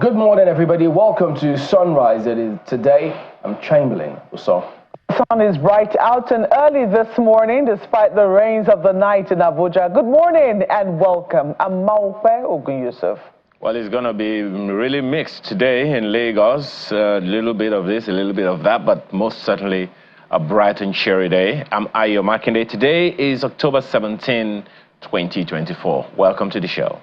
Good morning, everybody. Welcome to Sunrise. It is today. I'm Chamberlain. The sun is bright out and early this morning, despite the rains of the night in Abuja. Good morning and welcome. I'm Maupe Ogun Yusuf. Well, it's going to be really mixed today in Lagos. A little bit of this, a little bit of that, but most certainly a bright and cheery day. I'm Ayo Makinde. Today is October 17, 2024. Welcome to the show.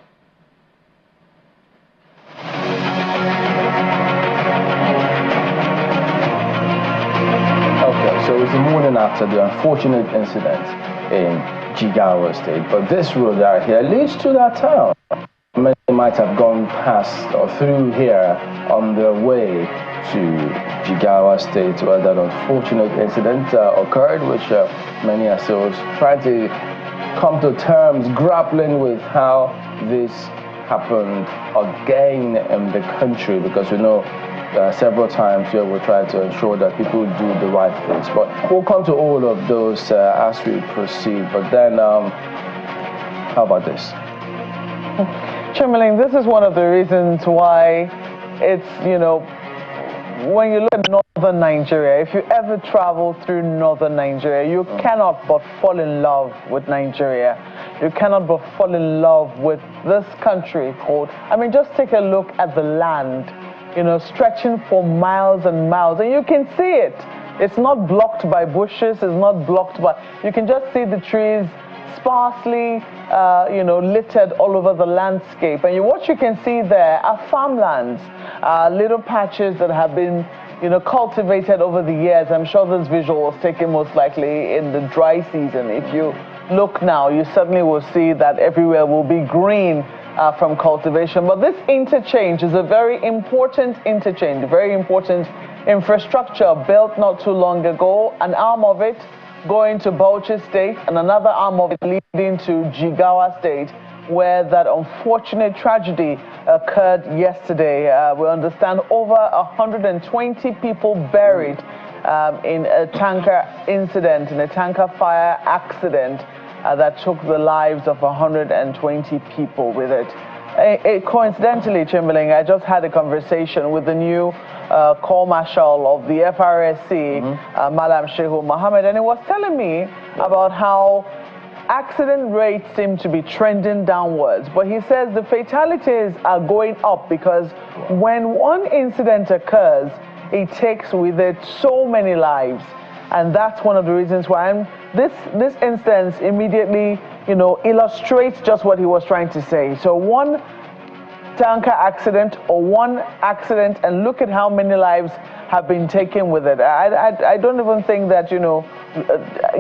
So it's the morning after the unfortunate incident in Jigawa State. But this road out here leads to that town. Many might have gone past or through here on their way to Jigawa State where that unfortunate incident occurred, which many are still trying to come to terms, grappling with how this happened again in the country, because we know several times here we'll try to ensure that people do the right things. But we'll come to all of those as we proceed. But then, how about this? Chamberlain, this is one of the reasons why it's, when you look at northern Nigeria, if you ever travel through northern Nigeria, you cannot but fall in love with Nigeria. You cannot but fall in love with this country called, just take a look at the land, stretching for miles and miles, and you can see it. It's not blocked by bushes, it's not blocked by, you can just see the trees sparsely, littered all over the landscape. And what you can see there are farmlands, little patches that have been, cultivated over the years. I'm sure this visual was taken most likely in the dry season. If you look now, you certainly will see that everywhere will be green from cultivation. But this interchange is a very important interchange, very important infrastructure built not too long ago, an arm of it going to Bauchi State and another arm of it leading to Jigawa State, where that unfortunate tragedy occurred yesterday. We understand over 120 people buried in a tanker incident, in a tanker fire accident that took the lives of 120 people with it. Coincidentally, Chamberlain, I just had a conversation with the new Corps Marshal of the FRSC, Madam Shehu Mohammed, and he was telling me about how accident rates seem to be trending downwards. But he says the fatalities are going up because when one incident occurs, it takes with it so many lives. And that's one of the reasons why this instance immediately, illustrates just what he was trying to say. So one tanker accident or one accident, and look at how many lives have been taken with it. I don't even think that,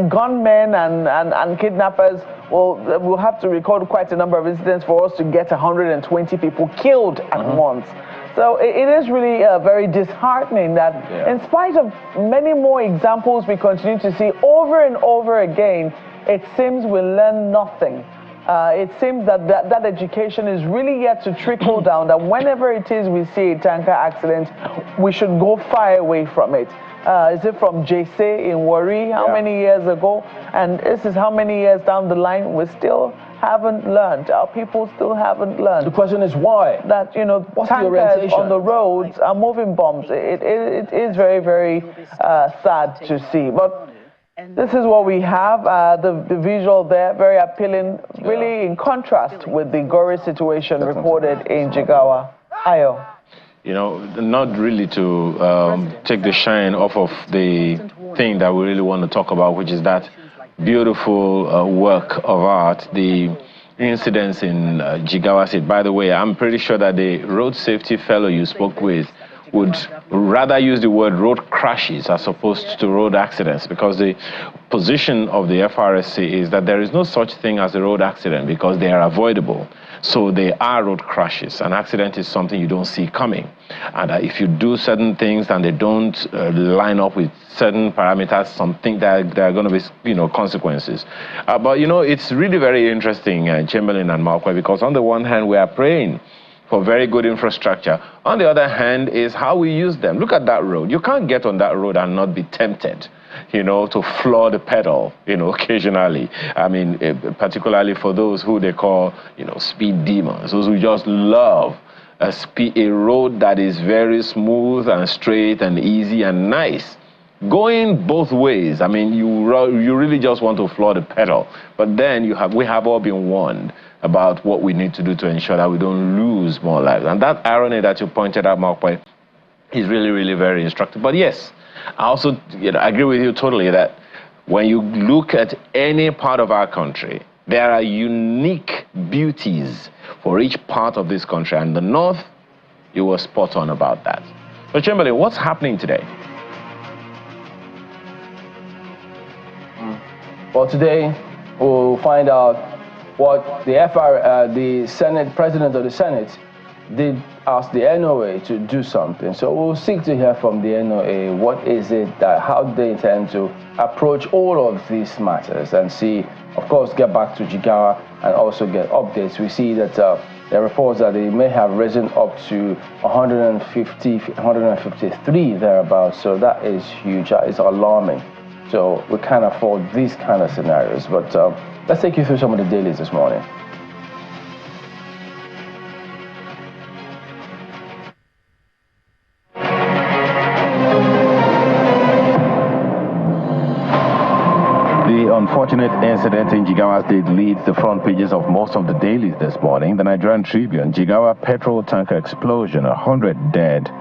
gunmen and kidnappers will have to record quite a number of incidents for us to get 120 people killed at once. So it is really very disheartening that in spite of many more examples we continue to see over and over again, it seems we learn nothing. It seems that education is really yet to trickle down, that whenever it is we see a tanker accident, we should go far away from it. Is it from JC in Warri, how many years ago? And this is how many years down the line we still haven't learned. Our people still haven't learned. The question is why? That, tankers on the roads are moving bombs. It is very, very sad to see. But this is what we have, the visual there, very appealing, really in contrast with the gory situation recorded in Jigawa. Ayo. Not really to take the shine off of the thing that we really want to talk about, which is that beautiful work of art, the incidents in Jigawa State. By the way, I'm pretty sure that the road safety fellow you spoke with would rather use the word road crashes as opposed to road accidents, because the position of the FRSC is that there is no such thing as a road accident because they are avoidable. So they are road crashes. An accident is something you don't see coming. And if you do certain things and they don't line up with certain parameters, something that there are going to be, consequences. But, it's really very interesting, Chamberlain and Malcolm, because on the one hand, we are praying for very good infrastructure. On the other hand is how we use them. Look at that road. You can't get on that road and not be tempted, to floor the pedal, occasionally. Particularly for those who they call, speed demons, those who just love a road that is very smooth and straight and easy and nice. Going both ways, I mean, you really just want to floor the pedal. But then we have all been warned about what we need to do to ensure that we don't lose more lives. And that irony that you pointed out, Mark, is really, really very instructive. But yes, I also agree with you totally that when you look at any part of our country, there are unique beauties for each part of this country. And the North, you were spot on about that. But Chamberlain, what's happening today? Well, today we'll find out what the Senate, President of the Senate, did ask the NOA to do something. So we'll seek to hear from the NOA what is it how they intend to approach all of these matters and see, of course, get back to Jigawa and also get updates. We see that there are reports that they may have risen up to 150, 153 thereabouts. So that is huge. That is alarming. So we can't afford these kind of scenarios. But let's take you through some of the dailies this morning. The unfortunate incident in Jigawa State leads the front pages of most of the dailies this morning. The Nigerian Tribune, Jigawa petrol tanker explosion, 100 dead,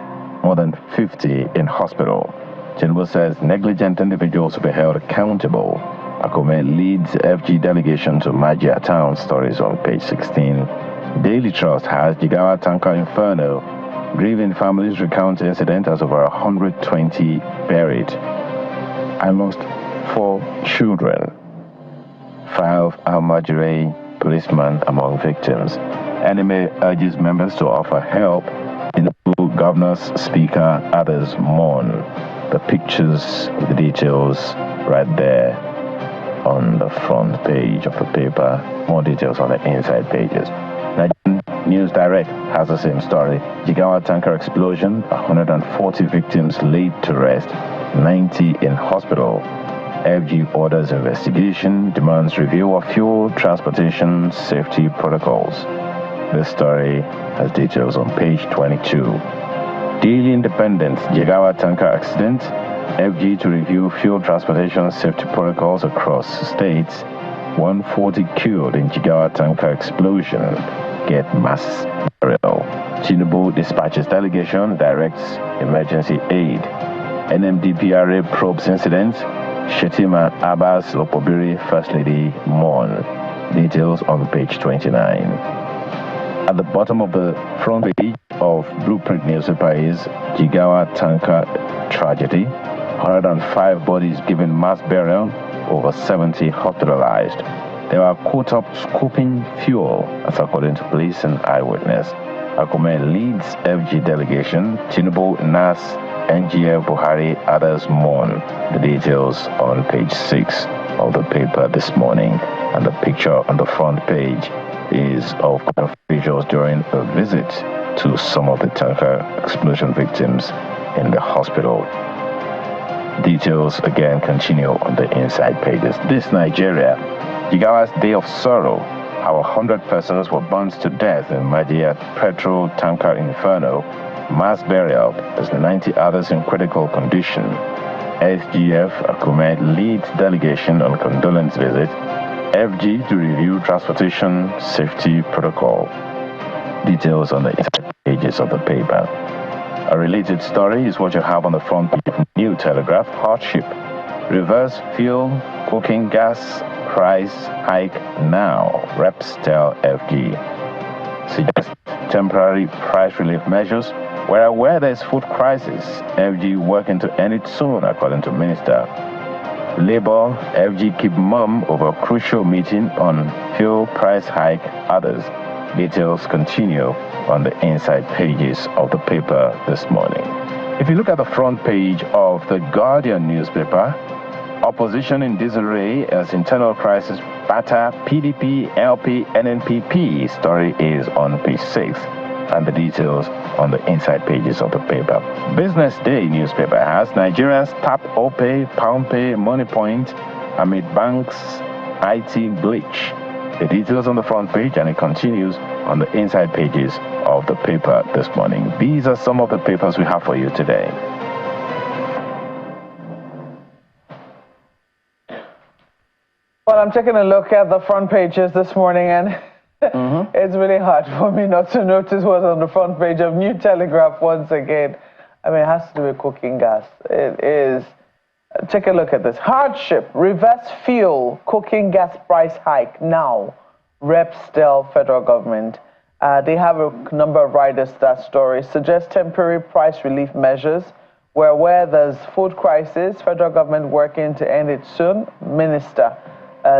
more than 50 in hospital. Tinubu says negligent individuals will be held accountable. Akome leads FG delegation to Majia town. Stories on page 16. Daily Trust has Jigawa tanker inferno. Grieving families recount incident as over 120 buried. I lost 4 children. 5 Almajiri policemen among victims. Enemy urges members to offer help. Tinubu, governors, speaker, others mourn. The pictures, the details right there on the front page of the paper. More details on the inside pages. Nigerian News Direct has the same story. Jigawa tanker explosion, 140 victims laid to rest, 90 in hospital. FG orders investigation, demands review of fuel transportation safety protocols. This story has details on page 22. Daily Independent, Jigawa tanker accident, FG to review fuel transportation safety protocols across states. 140 killed in Jigawa tanker explosion, get mass burial. Tinubu dispatches delegation, directs emergency aid. NMDPRA probes incident. Shetima Abbas Lopobiri, First Lady, mourn. Details on page 29. At the bottom of the front page of Blueprint newspaper is Jigawa tanker tragedy. 105 bodies given mass burial, over 70 hospitalized. They were caught up scooping fuel, as according to police and eyewitness. Akome leads FG delegation. Tinubu, NAS, NGF, Buhari, others mourn. The details on page 6 of the paper this morning. And the picture on the front page is of officials during a visit to some of the tanker explosion victims in the hospital. Details again continue on the inside pages. This Nigeria, Jigawa's day of sorrow. Our 100 persons were burned to death in Majia Petrol tanker inferno. Mass burial as 90 others in critical condition. SGF Akume leads delegation on condolence visit. FG to review transportation safety protocol. Details on the inside pages of the paper. A related story is what you have on the front page of New Telegraph. Hardship. Reverse fuel, cooking gas, price hike now. Reps tell FG. Suggest temporary price relief measures. We're aware there's food crisis. FG working to end it soon, according to Minister. Labour, FG keep mum over crucial meeting on fuel price hike, others. Details continue on the inside pages of the paper this morning. If you look at the front page of the Guardian newspaper, opposition in disarray as internal crisis batter PDP, LP, NNPP. Story is on page 6. And the details on the inside pages of the paper. Business Day newspaper has Nigerians tap OPay, PoundPay, MoneyPoint amid banks' IT bleach. The details on the front page, and it continues. on the inside pages of the paper this morning. These are some of the papers we have for you today. Well, I'm taking a look at the front pages this morning, and it's really hard for me not to notice what's on the front page of New Telegraph once again. I mean, it has to do with cooking gas. It is. Take a look at this. Hardship, reverse fuel, cooking gas price hike now. Reps tell federal government. They have a number of writers that story. Suggest temporary price relief measures. Where there's food crisis, federal government working to end it soon. Minister.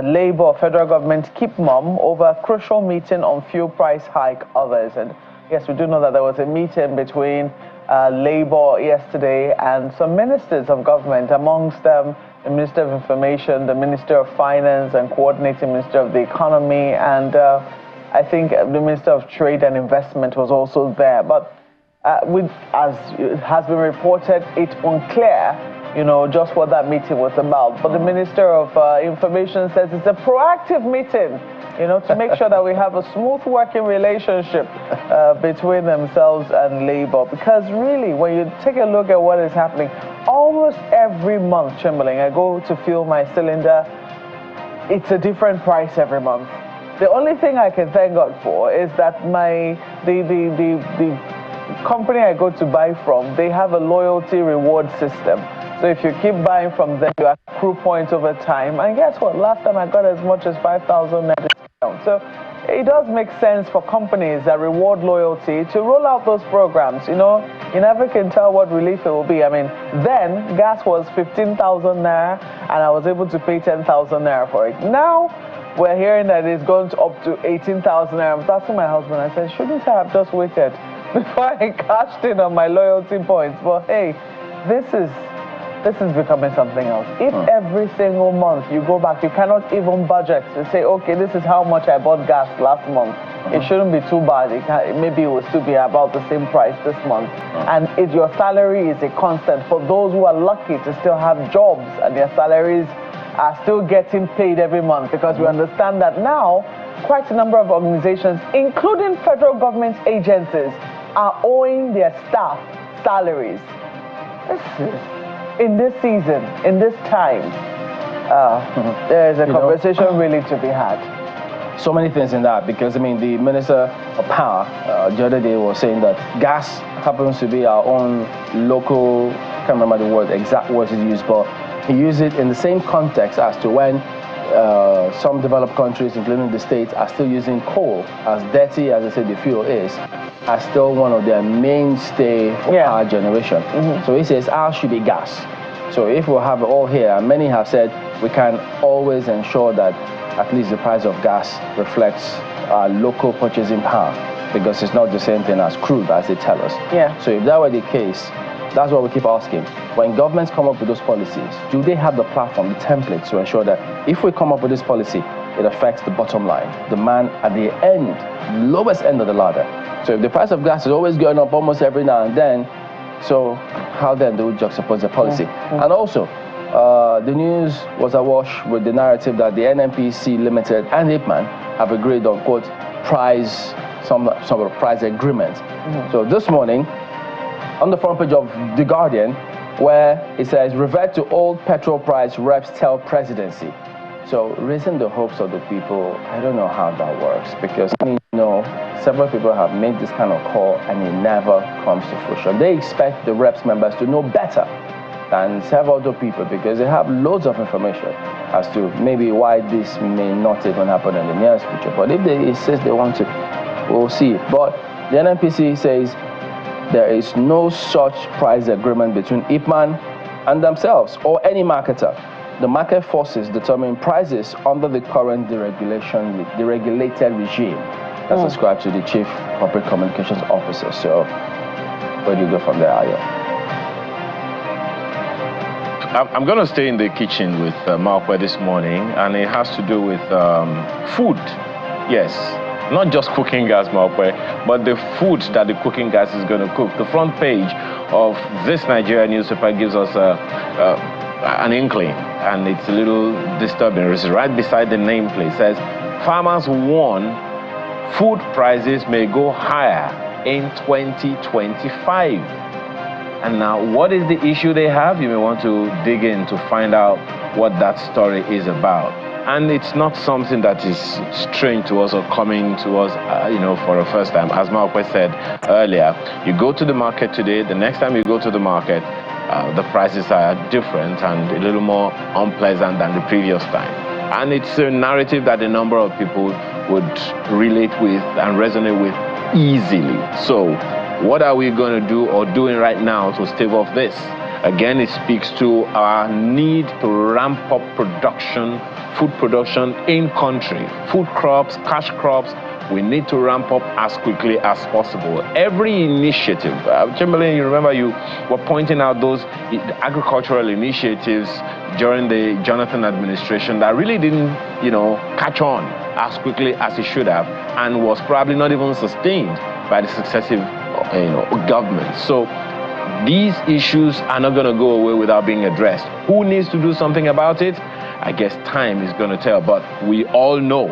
Labour, federal government keep mum over a crucial meeting on fuel price hike, others. And yes, we do know that there was a meeting between Labour yesterday and some ministers of government, amongst them the Minister of Information, the Minister of Finance and Coordinating Minister of the Economy, and I think the Minister of Trade and Investment was also there. But as it has been reported, it's unclear just what that meeting was about. But the Minister of Information says it's a proactive meeting, to make sure that we have a smooth working relationship between themselves and Labour. Because really, when you take a look at what is happening, almost every month, Chamberlain, I go to fill my cylinder, it's a different price every month. The only thing I can thank God for is that the company I go to buy from, they have a loyalty reward system. So if you keep buying from them, you accrue points over time. And guess what? Last time I got as much as 5,000 net discount. So it does make sense for companies that reward loyalty to roll out those programs. You never can tell what relief it will be. I mean, then gas was 15,000 naira, and I was able to pay 10,000 naira for it. Now we're hearing that it's going to up to 18,000 naira. I was asking my husband, I said, shouldn't I have just waited before I cashed in on my loyalty points? But hey, this is becoming something else. If every single month you go back, you cannot even budget to say, okay, this is how much I bought gas last month. It shouldn't be too bad. Maybe it will still be about the same price this month. And if your salary is a constant, for those who are lucky to still have jobs and their salaries are still getting paid every month, because we understand that now quite a number of organizations, including federal government agencies, are owing their staff salaries. In this season, in this time, there is a conversation really to be had. So many things in that, because I mean, the Minister of Power the other day was saying that gas happens to be our own local, I can't remember the exact words he used, but he used it in the same context as to when some developed countries, including the States, are still using coal, as dirty as I said the fuel is, as still one of their mainstay for power generation. So he says ours should be gas. So if we have it all here, and many have said we can always ensure that at least the price of gas reflects our local purchasing power, because it's not the same thing as crude, as they tell us. So if that were the case, that's what we keep asking. When governments come up with those policies, do they have the platform, the templates to ensure that if we come up with this policy, it affects the bottom line, the man at the end, lowest end of the ladder? So if the price of gas is always going up almost every now and then, so how then do we juxtapose the policy? And also, the news was awash with the narrative that the NNPC Limited and Ipman have agreed on, quote, some sort of price agreement. So this morning, on the front page of The Guardian, where it says, revert to old petrol price, reps tell presidency. So raising the hopes of the people, I don't know how that works, because several people have made this kind of call and it never comes to fruition. They expect the reps members to know better than several other people, because they have loads of information as to maybe why this may not even happen in the nearest future. But if they insist they want to, we'll see. But the NNPC says there is no such price agreement between Ipman and themselves or any marketer. The market forces determine prices under the current deregulated regime that's ascribed to the Chief Corporate Communications Officer. So where do you go from there, Ayo? I'm going to stay in the kitchen with Malkwe this morning, and it has to do with food. Yes, not just cooking gas, Malkwe, but the food that the cooking gas is going to cook. The front page of this Nigeria newspaper gives us an inkling, and it's a little disturbing. It's right beside the nameplate. It says, farmers warn food prices may go higher in 2025. And now, what is the issue they have? You may want to dig in to find out what that story is about. And it's not something that is strange to us or coming to us, for the first time. As Malque said earlier, you go to the market today, the next time you go to the market, the prices are different and a little more unpleasant than the previous time. And it's a narrative that a number of people would relate with and resonate with easily. So what are we going to do or doing right now to stave off this? Again, it speaks to our need to ramp up production, food production in country. Food crops, cash crops, we need to ramp up as quickly as possible. Every initiative, Chamberlain, you remember you were pointing out those agricultural initiatives during the Jonathan administration that really didn't, catch on as quickly as it should have and was probably not even sustained by the successive, governments. So these issues are not going to go away without being addressed. Who needs to do something about it? I guess time is going to tell, but we all know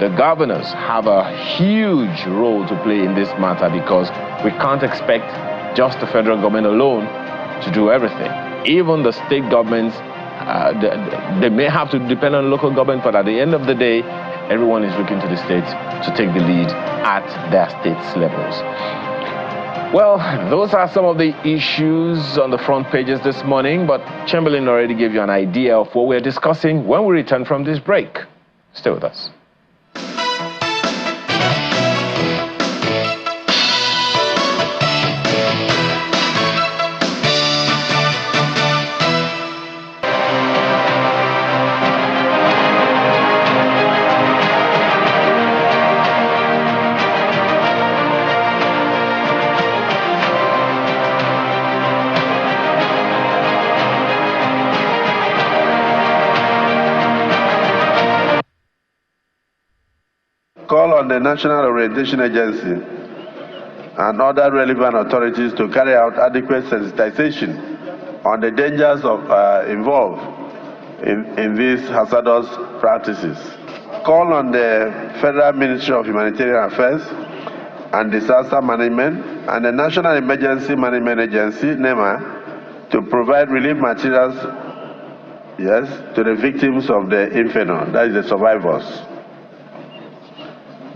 the governors have a huge role to play in this matter because we can't expect just the federal government alone to do everything. Even the state governments, they may have to depend on local government, but at the end of the day, everyone is looking to the states to take the lead at their states' levels. Well, those are some of the issues on the front pages this morning, but Chamberlain already gave you an idea of what we're discussing when we return from this break. Stay with us. Call on the National Orientation Agency and other relevant authorities to carry out adequate sensitization on the dangers involved in these hazardous practices. Call on the Federal Ministry of Humanitarian Affairs and Disaster Management and the National Emergency Management Agency, NEMA, to provide relief materials, to the victims of the inferno, that is the survivors.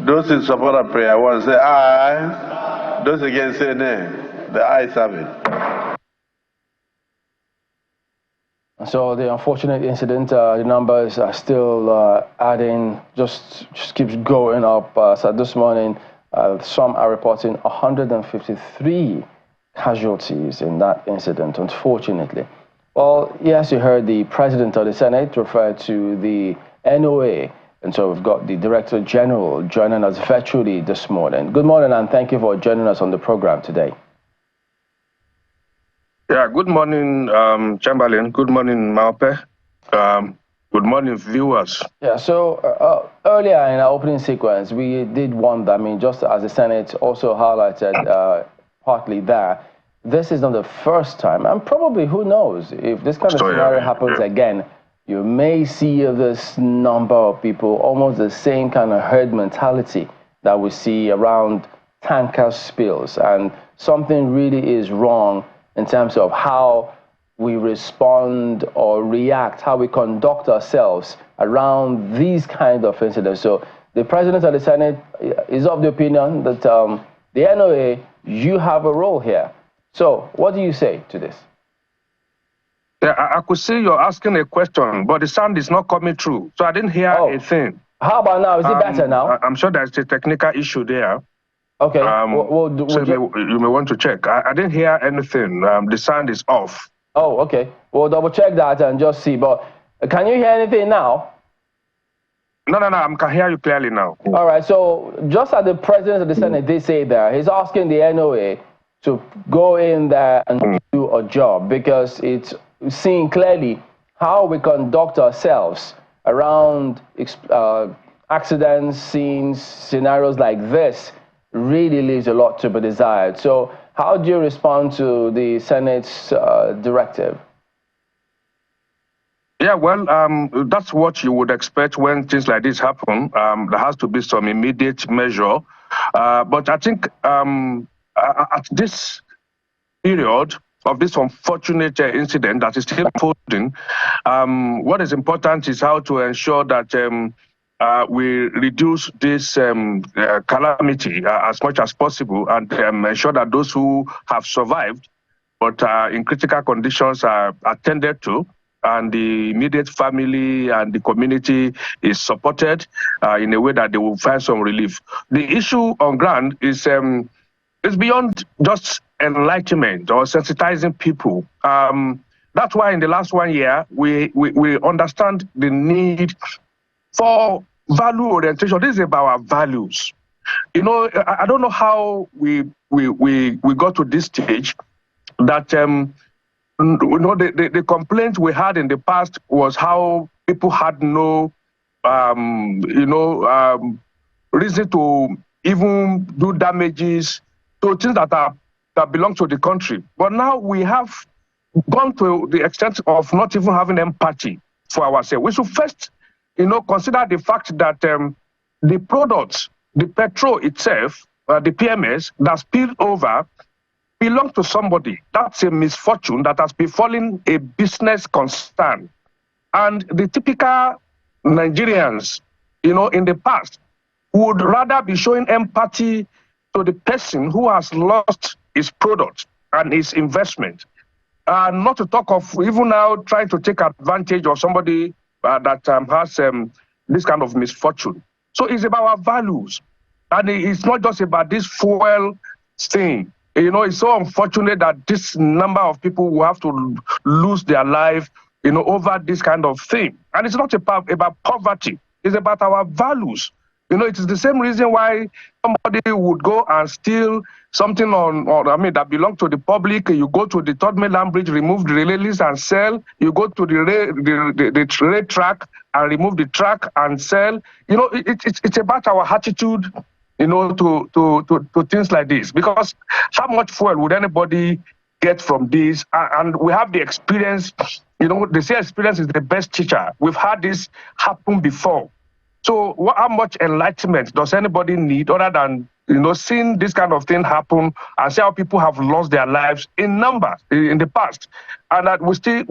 Those in support of prayer one say aye. Those against say nay. The ayes have it. So the unfortunate incident, the numbers are still adding, just keeps going up. So this morning, some are reporting 153 casualties in that incident, unfortunately. Well, yes, you heard the President of the Senate refer to the NOA. And so we've got the Director General joining us virtually this morning. Good morning, and thank you for joining us on the program today. Yeah, good morning, Chamberlain. Good morning, Malpe. Good morning, viewers. Yeah, so earlier in our opening sequence, we did wonder, just as the Senate also highlighted partly there, this is not the first time, and probably, who knows, if this kind of scenario happens again, you may see this number of people, almost the same kind of herd mentality that we see around tanker spills. And something really is wrong in terms of how we respond or react, how we conduct ourselves around these kind of incidents. So the President of the Senate is of the opinion that the NOA, you have a role here. So what do you say to this? Yeah, I could see you're asking a question, but the sound is not coming through. So I didn't hear a thing. How about now? Is it better now? I'm sure there's a technical issue there. Okay. You may want to check. I didn't hear anything. The sound is off. Oh, okay. We'll double check that and just see. But can you hear anything now? No, I can hear you clearly now. All right. So just as the President of the Senate did say there, he's asking the NOA to go in there and do a job because it's seeing clearly how we conduct ourselves around accidents, scenes, scenarios like this really leaves a lot to be desired. So how do you respond to the Senate's directive? Yeah, well, that's what you would expect when things like this happen. There has to be some immediate measure. But I think at this period of this unfortunate incident that is still unfolding, what is important is how to ensure that we reduce this calamity as much as possible, and ensure that those who have survived but in critical conditions are attended to, and the immediate family and the community is supported in a way that they will find some relief. The issue on ground is beyond just enlightenment or sensitizing people. That's why in the last 1 year, we understand the need for value orientation. This is about our values. You know, I don't know how we got to this stage that you know, the complaint we had in the past was how people had no reason to even do damages to things that belong to the country. But now we have gone to the extent of not even having empathy for ourselves. We should first, you know, consider the fact that the products, the petrol itself, the PMS that spilled over, belong to somebody. That's a misfortune that has befallen a business concern. And the typical Nigerians, you know, in the past would rather be showing empathy to the person who has lost his product and his investment. Not to talk of even now trying to take advantage of somebody that has this kind of misfortune. So it's about our values. And it's not just about this fuel thing. You know, it's so unfortunate that this number of people will have to lose their life, you know, over this kind of thing. And it's not about poverty. It's about our values. You know, it is the same reason why somebody would go and steal something that belongs to the public. You go to the Third Mainland Bridge, remove the relay list and sell. You go to the rail track and remove the track and sell. You know, it's about our attitude, you know, to things like this. Because how much fuel would anybody get from this? And we have the experience. You know, they say experience is the best teacher. We've had this happen before. So how much enlightenment does anybody need other than, you know, seeing this kind of thing happen and see how people have lost their lives in numbers in the past, and that we still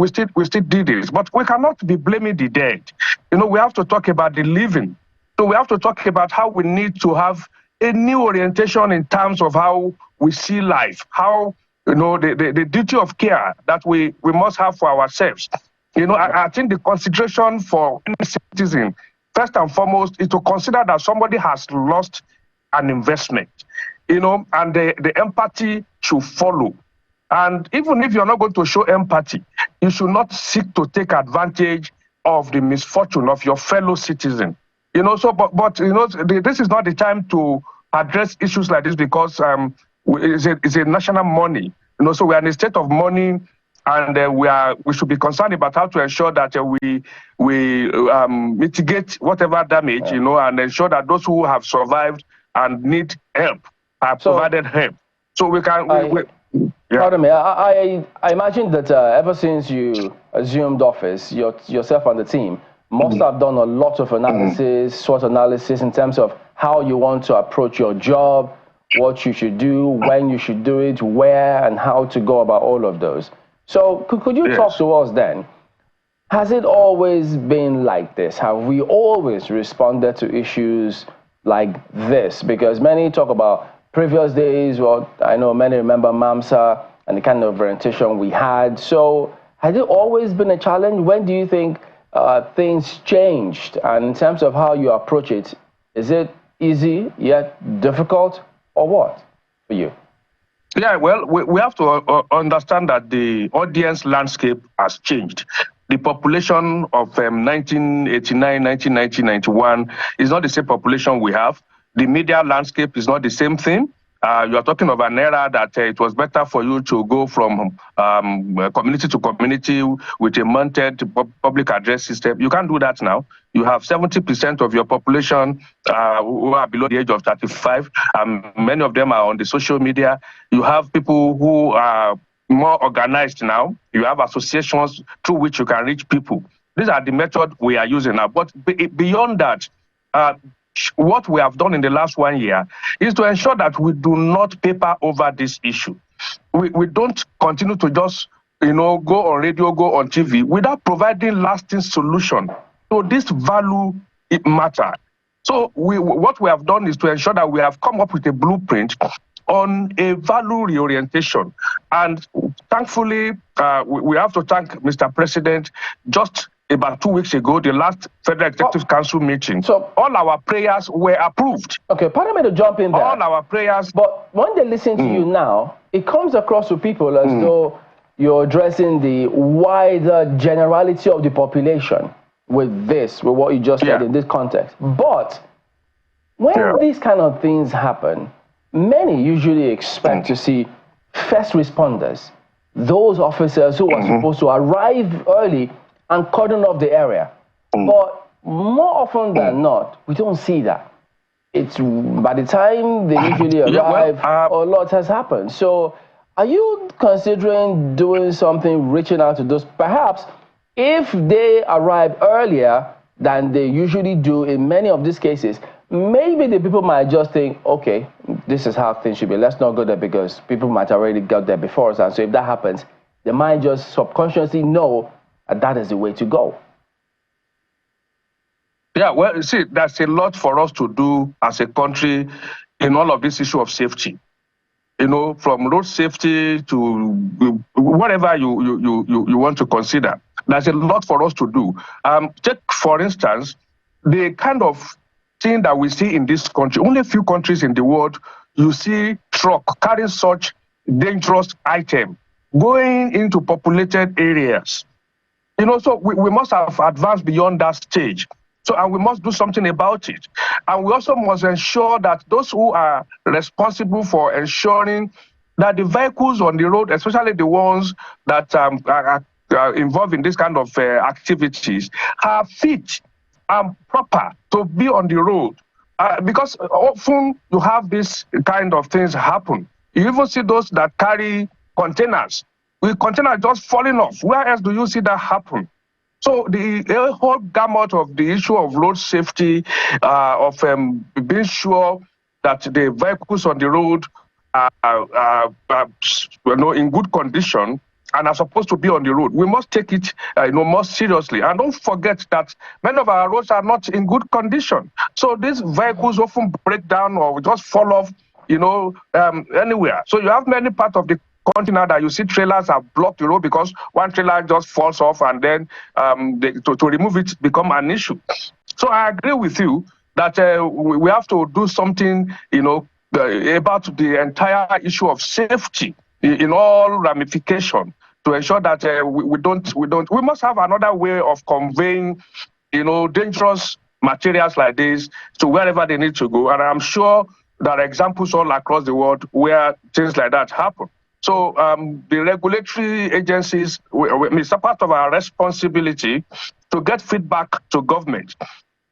did this. But we cannot be blaming the dead. You know, we have to talk about the living. So we have to talk about how we need to have a new orientation in terms of how we see life, how, you know, the duty of care that we must have for ourselves. You know, I think the consideration for any citizen, first and foremost, is to consider that somebody has lost an investment, you know, and the empathy should follow. And even if you're not going to show empathy, you should not seek to take advantage of the misfortune of your fellow citizen. You know, so, but you know, this is not the time to address issues like this, because it's a national money. You know, so we are in a state of mourning, and we should be concerned about how to ensure that we mitigate whatever damage, you know, and ensure that those who have survived and need help are provided help. So we can. Pardon me. I imagine that ever since you assumed office, yourself and the team must have done a lot of analysis, SWOT analysis, in terms of how you want to approach your job, what you should do, when you should do it, where, and how to go about all of those. So could you talk to us then? Has it always been like this? Have we always responded to issues like this? Because many talk about previous days. Well, I know many remember MAMSA and the kind of orientation we had. So has it always been a challenge? When do you think things changed? And in terms of how you approach it, is it easy yet difficult, or what for you? Yeah, well, we have to understand that the audience landscape has changed. The population of 1989, 1990, 91 is not the same population we have. The media landscape is not the same thing. You are talking of an era that it was better for you to go from community to community with a mounted public address system. You can't do that now. You have 70% of your population who are below the age of 35. Many of them are on the social media. You have people who are more organized now. You have associations through which you can reach people. These are the methods we are using now. But beyond that, what we have done in the last 1 year is to ensure that we do not paper over this issue. We don't continue to just, go on radio, go on TV without providing lasting solution to this value matter. So what we have done is to ensure that we have come up with a blueprint on a value reorientation. And thankfully, we have to thank Mr. President. Just about 2 weeks ago, the last Federal Executive Council meeting, so all our prayers were approved. Okay, pardon me to jump in there. All our prayers. But when they listen to you now, it comes across to people as though you're addressing the wider generality of the population with what you just said in this context. But when these kind of things happen, many usually expect to see first responders, those officers who are supposed to arrive early and cordon off the area. But more often than not, we don't see that. It's by the time they usually arrive, a lot has happened. So are you considering doing something, reaching out to those, perhaps if they arrive earlier than they usually do in many of these cases, maybe the people might just think, okay, this is how things should be. Let's not go there because people might already got there before us. And so if that happens, they might just subconsciously know that is the way to go. Yeah, well, you see, there's a lot for us to do as a country in all of this issue of safety. From road safety to whatever you want to consider. There's a lot for us to do. Take, for instance, the kind of thing that we see in this country. Only a few countries in the world you see truck carrying such dangerous item going into populated areas. So we must have advanced beyond that stage. So, and we must do something about it. And we also must ensure that those who are responsible for ensuring that the vehicles on the road, especially the ones that are involved in this kind of activities, are fit and proper to be on the road. Because often you have this kind of things happen. You even see those that carry containers, with containers just falling off. Where else do you see that happen? So the whole gamut of the issue of road safety, of being sure that the vehicles on the road are in good condition and are supposed to be on the road, we must take it more seriously. And don't forget that many of our roads are not in good condition. So these vehicles often break down or just fall off, anywhere. So you have many parts of the country now that you see trailers have blocked the road because one trailer just falls off and then to remove it become an issue. So I agree with you that we have to do something, about the entire issue of safety in all ramifications to ensure that we must have another way of conveying, dangerous materials like this to wherever they need to go. And I'm sure there are examples all across the world where things like that happen. So the regulatory agencies, it's a part of our responsibility to get feedback to government.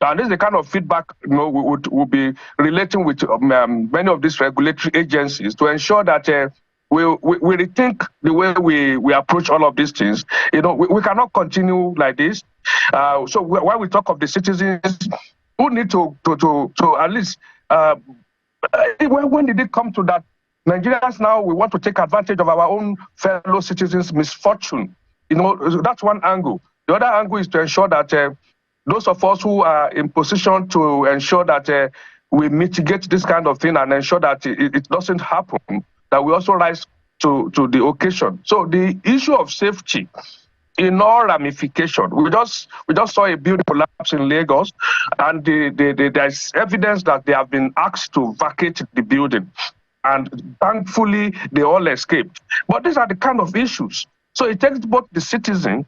And this is the kind of feedback we would be relating with many of these regulatory agencies to ensure that we rethink the way we approach all of these things. We cannot continue like this. So when we talk of the citizens who need to at least, when did it come to that? Nigerians now, we want to take advantage of our own fellow citizens' misfortune. That's one angle. The other angle is to ensure that those of us who are in position to ensure that we mitigate this kind of thing and ensure that it doesn't happen, that we also rise to the occasion. So the issue of safety in all ramifications, we just saw a building collapse in Lagos, and there's evidence that they have been asked to vacate the building. And thankfully, they all escaped. But these are the kind of issues. So it takes both the citizen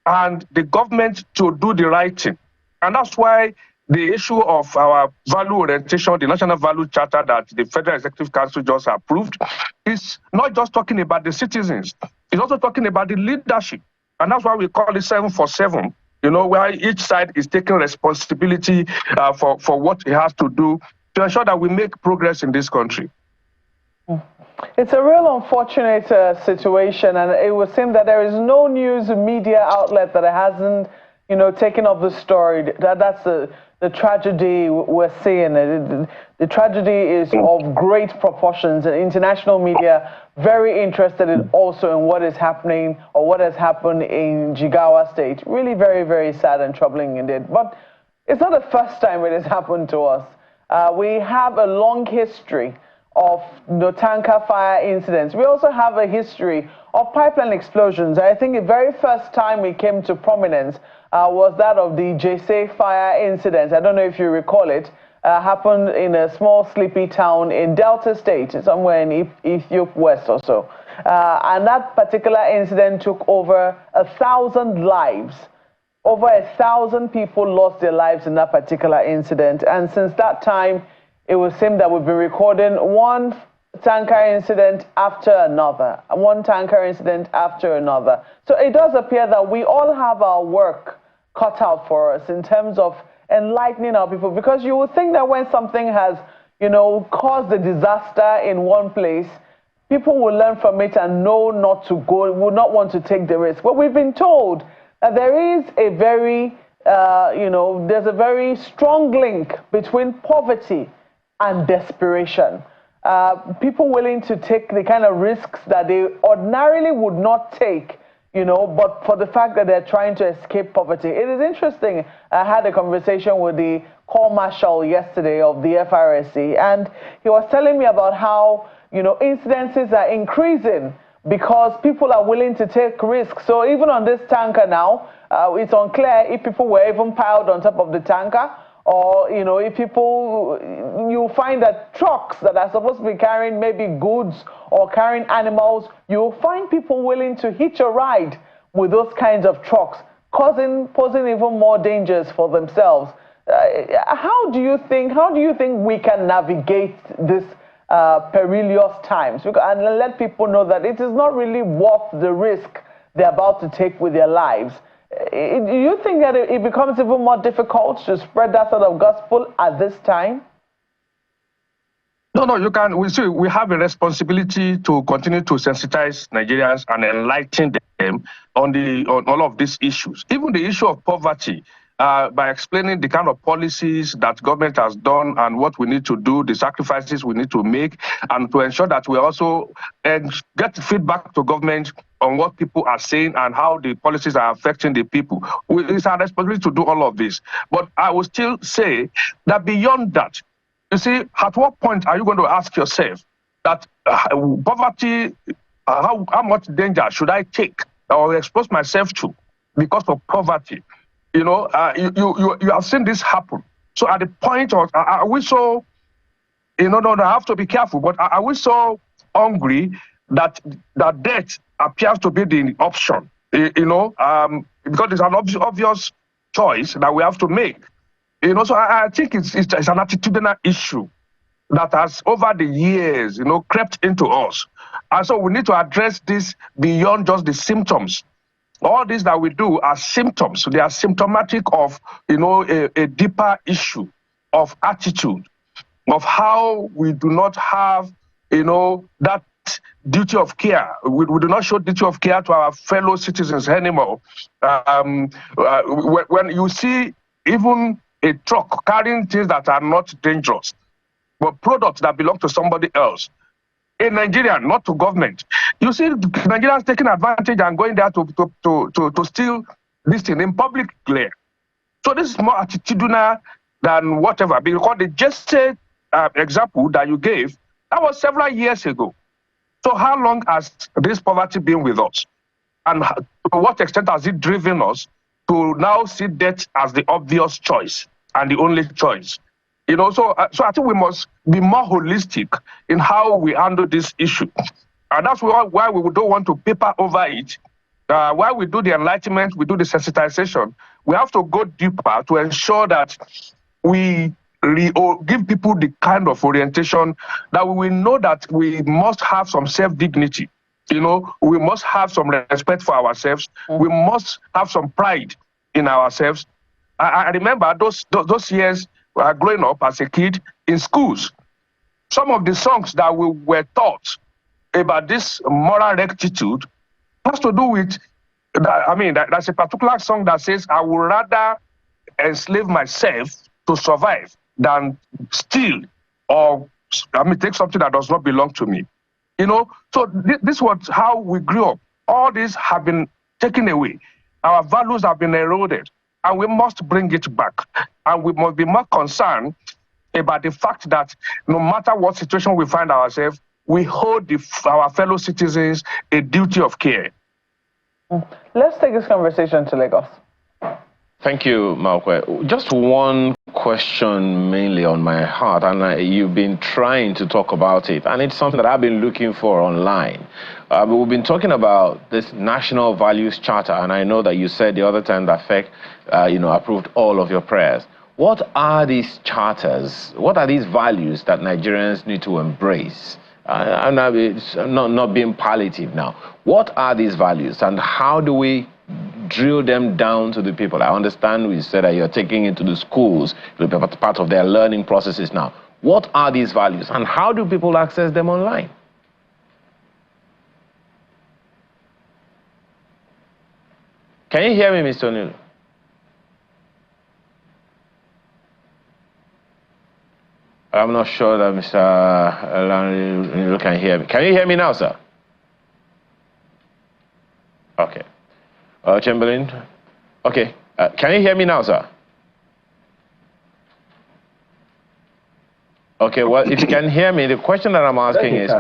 and the government to do the right thing. And that's why the issue of our value orientation, the National Value Charter that the Federal Executive Council just approved, is not just talking about the citizens. It's also talking about the leadership. And that's why we call it 7 for 7, where each side is taking responsibility for what it has to do to ensure that we make progress in this country. It's a real unfortunate situation, and it would seem that there is no news media outlet that hasn't, taking up the story. That's the tragedy we're seeing. The tragedy is of great proportions, and international media very interested also in what is happening or what has happened in Jigawa State. Really very, very sad and troubling indeed. But it's not the first time it has happened to us. We have a long history of tanker fire incidents. We also have a history of pipeline explosions. I think the very first time it came to prominence was that of the JC fire incident. I don't know if you recall it. Happened in a small sleepy town in Delta State, somewhere in Ethiopia West or so. And that particular incident took over 1,000 lives. Over 1,000 people lost their lives in that particular incident. And since that time, it would seem that we've been recording one tanker incident after another, one tanker incident after another. So it does appear that we all have our work cut out for us in terms of enlightening our people, because you would think that when something has, caused a disaster in one place, people will learn from it and know not to go, will not want to take the risk. But we've been told that there is a very, there's a very strong link between poverty and desperation. People willing to take the kind of risks that they ordinarily would not take, but for the fact that they're trying to escape poverty. It is interesting. I had a conversation with the Corps Marshal yesterday of the FRSC, and he was telling me about how, incidences are increasing because people are willing to take risks. So even on this tanker now, it's unclear if people were even piled on top of the tanker, or, if people, you find that trucks that are supposed to be carrying maybe goods or carrying animals, you'll find people willing to hitch a ride with those kinds of trucks, posing even more dangers for themselves. How do you think we can navigate this perilous times and let people know that it is not really worth the risk they're about to take with their lives? Do you think that it becomes even more difficult to spread that sort of gospel at this time? No, you can. We have a responsibility to continue to sensitize Nigerians and enlighten them on all of these issues. Even the issue of poverty, by explaining the kind of policies that government has done and what we need to do, the sacrifices we need to make, and to ensure that we also get feedback to government on what people are saying and how the policies are affecting the people. It's our responsibility to do all of this. But I will still say that beyond that, you see, at what point are you going to ask yourself that poverty, how much danger should I take or expose myself to because of poverty? You have seen this happen. So at the point of, are we so, I have to be careful, but are we so hungry that death appears to be the option, because it's an obvious choice that we have to make. So I think it's an attitudinal issue that has over the years, crept into us. And so we need to address this beyond just the symptoms. All these that we do are symptoms. They are symptomatic of, a deeper issue of attitude, of how we do not have, that duty of care. We do not show duty of care to our fellow citizens anymore. When you see even a truck carrying things that are not dangerous, but products that belong to somebody else, in Nigeria, not to government, you see Nigerians taking advantage and going there to steal this thing in public glare. So this is more attitudinal than whatever. Because the just example that you gave, that was several years ago. So how long has this poverty been with us? And to what extent has it driven us to now see death as the obvious choice and the only choice? So I think we must be more holistic in how we handle this issue. And that's why we don't want to paper over it. While we do the enlightenment, we do the sensitization, we have to go deeper to ensure that we give people the kind of orientation that we will know that we must have some self-dignity. We must have some respect for ourselves. We must have some pride in ourselves. I remember those years growing up as a kid in schools. Some of the songs that we were taught about this moral rectitude has to do with That's a particular song that says, I would rather enslave myself to survive than steal or take something that does not belong to me. So this was how we grew up. All these have been taken away. Our values have been eroded, and we must bring it back. And we must be more concerned about the fact that no matter what situation we find ourselves, we hold our fellow citizens a duty of care. Let's take this conversation to Lagos. Thank you, Malkwe. Just one question mainly on my heart, and you've been trying to talk about it, and it's something that I've been looking for online. We've been talking about this National Values Charter, and I know that you said the other time that FEC, approved all of your prayers. What are these charters? What are these values that Nigerians need to embrace? It's not being palliative now. What are these values, and how do we drill them down to the people? I understand we said that you're taking into the schools, to be part of their learning processes now. What are these values, and how do people access them online? Can you hear me, Mr. O'Neill? I'm not sure that Mr. O'Neill can hear me. Can you hear me now, sir? Okay. Chamberlain? Okay. Can you hear me now, sir? Okay, well, if you can hear me, the question that I'm asking is,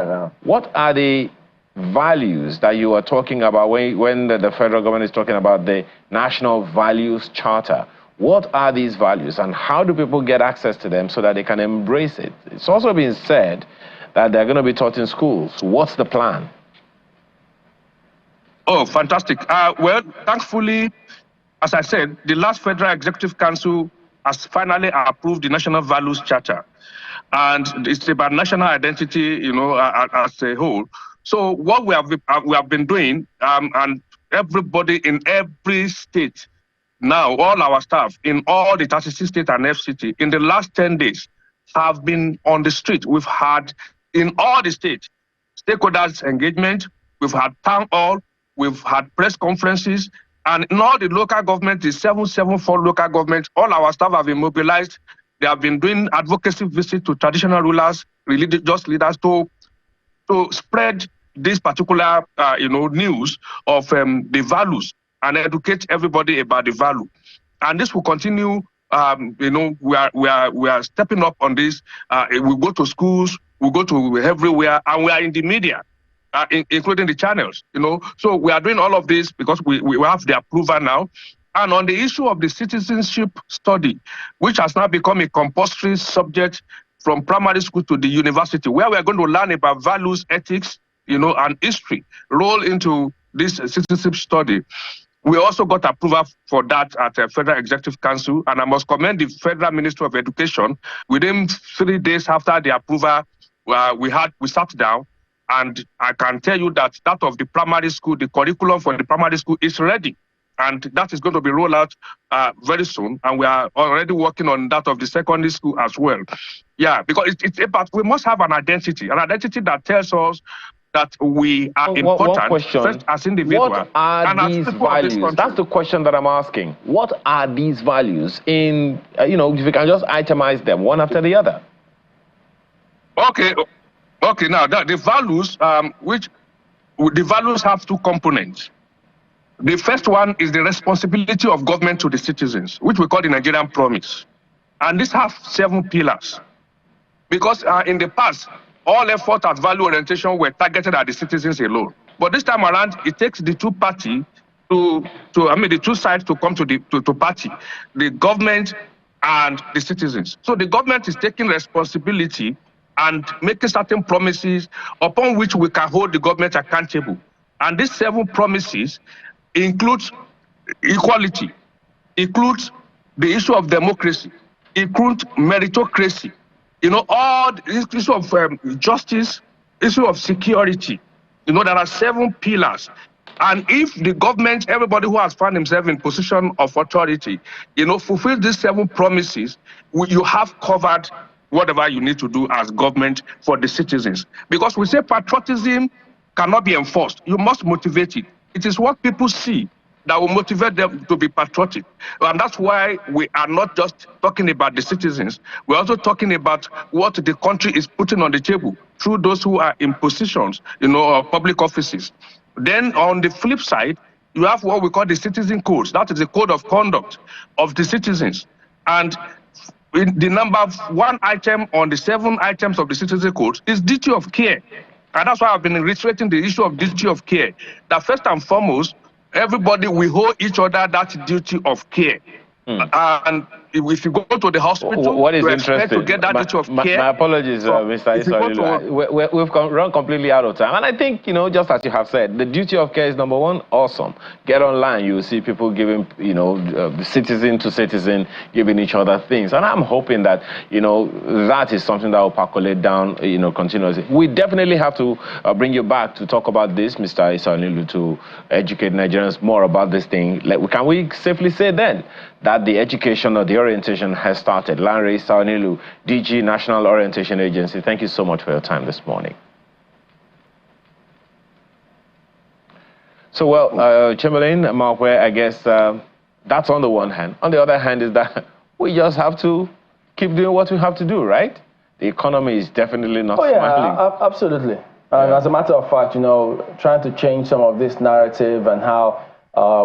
what are the values that you are talking about when the federal government is talking about the National Values Charter? What are these values, and how do people get access to them so that they can embrace it? It's also been said that they're going to be taught in schools. What's the plan? Oh, fantastic. Well, thankfully, as I said, the last Federal Executive Council has finally approved the National Values Charter. And it's about national identity, as a whole. So what we have been doing, and everybody in every state, now all our staff in all the 36 states and FCT, in the last 10 days, have been on the street. We've had, in all the states, stakeholders engagement, we've had town hall, we've had press conferences, and in all the local government, the 774 local governments, all our staff have been mobilized. They have been doing advocacy visits to traditional rulers, religious leaders to spread this particular, news of the values and educate everybody about the value. And this will continue. We are stepping up on this. We go to schools, we go to everywhere, and we are in the media. Including the channels, So we are doing all of this because we have the approval now. And on the issue of the citizenship study, which has now become a compulsory subject from primary school to the university, where we are going to learn about values, ethics, and history, roll into this citizenship study. We also got approval for that at the Federal Executive Council, and I must commend the Federal Ministry of Education. Within 3 days after the approval, we sat down. And I can tell you that of the primary school, the curriculum for the primary school is ready. And that is going to be rolled out very soon. And we are already working on that of the secondary school as well. Yeah, because it's about, we must have an identity that tells us that we are important first as individuals. What are these values? That's the question that I'm asking. What are these values in, if you can just itemize them one after the other? Okay, now the values, the values have two components. The first one is the responsibility of government to the citizens, which we call the Nigerian promise. And this has 7 pillars. Because in the past, all efforts at value orientation were targeted at the citizens alone. But this time around, it takes the two parties the two sides to come to party, the government and the citizens. So the government is taking responsibility and making certain promises upon which we can hold the government accountable. And these 7 promises includes equality, includes the issue of democracy, includes meritocracy, all the issue of justice, issue of security. There are 7 pillars. And if the government, everybody who has found himself in position of authority, fulfill these 7 promises, you have covered whatever you need to do as government for the citizens. Because we say patriotism cannot be enforced. You must motivate it. It is what people see that will motivate them to be patriotic. And that's why we are not just talking about the citizens. We're also talking about what the country is putting on the table through those who are in positions, of public offices. Then on the flip side, you have what we call the citizen codes. That is the code of conduct of the citizens. And the number 1 item on the 7 items of the citizen code is duty of care. And that's why I've been reiterating the issue of duty of care. That first and foremost, everybody will hold each other that duty of care. And if you go to the hospital, what is you expect interesting, to get that duty of care. My apologies, Mr. Isolilu. We've run completely out of time. And I think, just as you have said, the duty of care is number one. Awesome. Get online. You will see people giving, citizen to citizen, giving each other things. And I'm hoping that, that is something that will percolate down, continuously. We definitely have to bring you back to talk about this, Mr. Isolilu, to educate Nigerians more about this thing. Can we safely say then that the education or the orientation has started? Lanre Isolilu, DG, National Orientation Agency, thank you so much for your time this morning. So, well, Chamberlain, Markwe, I guess that's on the one hand. On the other hand is that we just have to keep doing what we have to do, right? The economy is definitely not smiling. Absolutely. And as a matter of fact, trying to change some of this narrative and how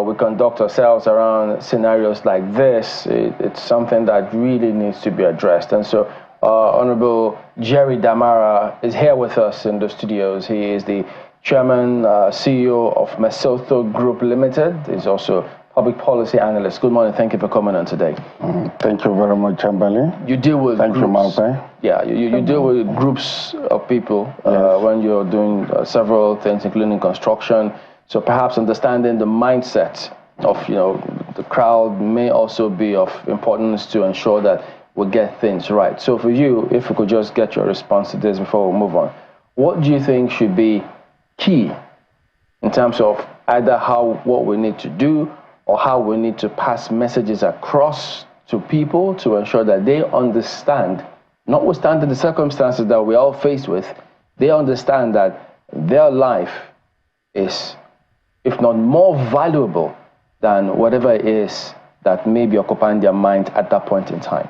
we conduct ourselves around scenarios like this, it's something that really needs to be addressed. And so Honorable Jerry Damara is here with us in the studios. He is the Chairman, CEO of Mesotho Group Limited. He's also public policy analyst. Good morning. Thank you for coming on today. Thank you very much, Chamberlain. You deal with Thank groups. you, Malpai. Yeah, you deal with groups of people when you're doing several things, including construction. So perhaps understanding the mindset of, the crowd may also be of importance to ensure that we get things right. So for you, if we could just get your response to this before we move on, what do you think should be key in terms of either what we need to do or how we need to pass messages across to people to ensure that they understand, notwithstanding the circumstances that we all faced with, they understand that their life is, if not more valuable than whatever it is that may be occupying their mind at that point in time?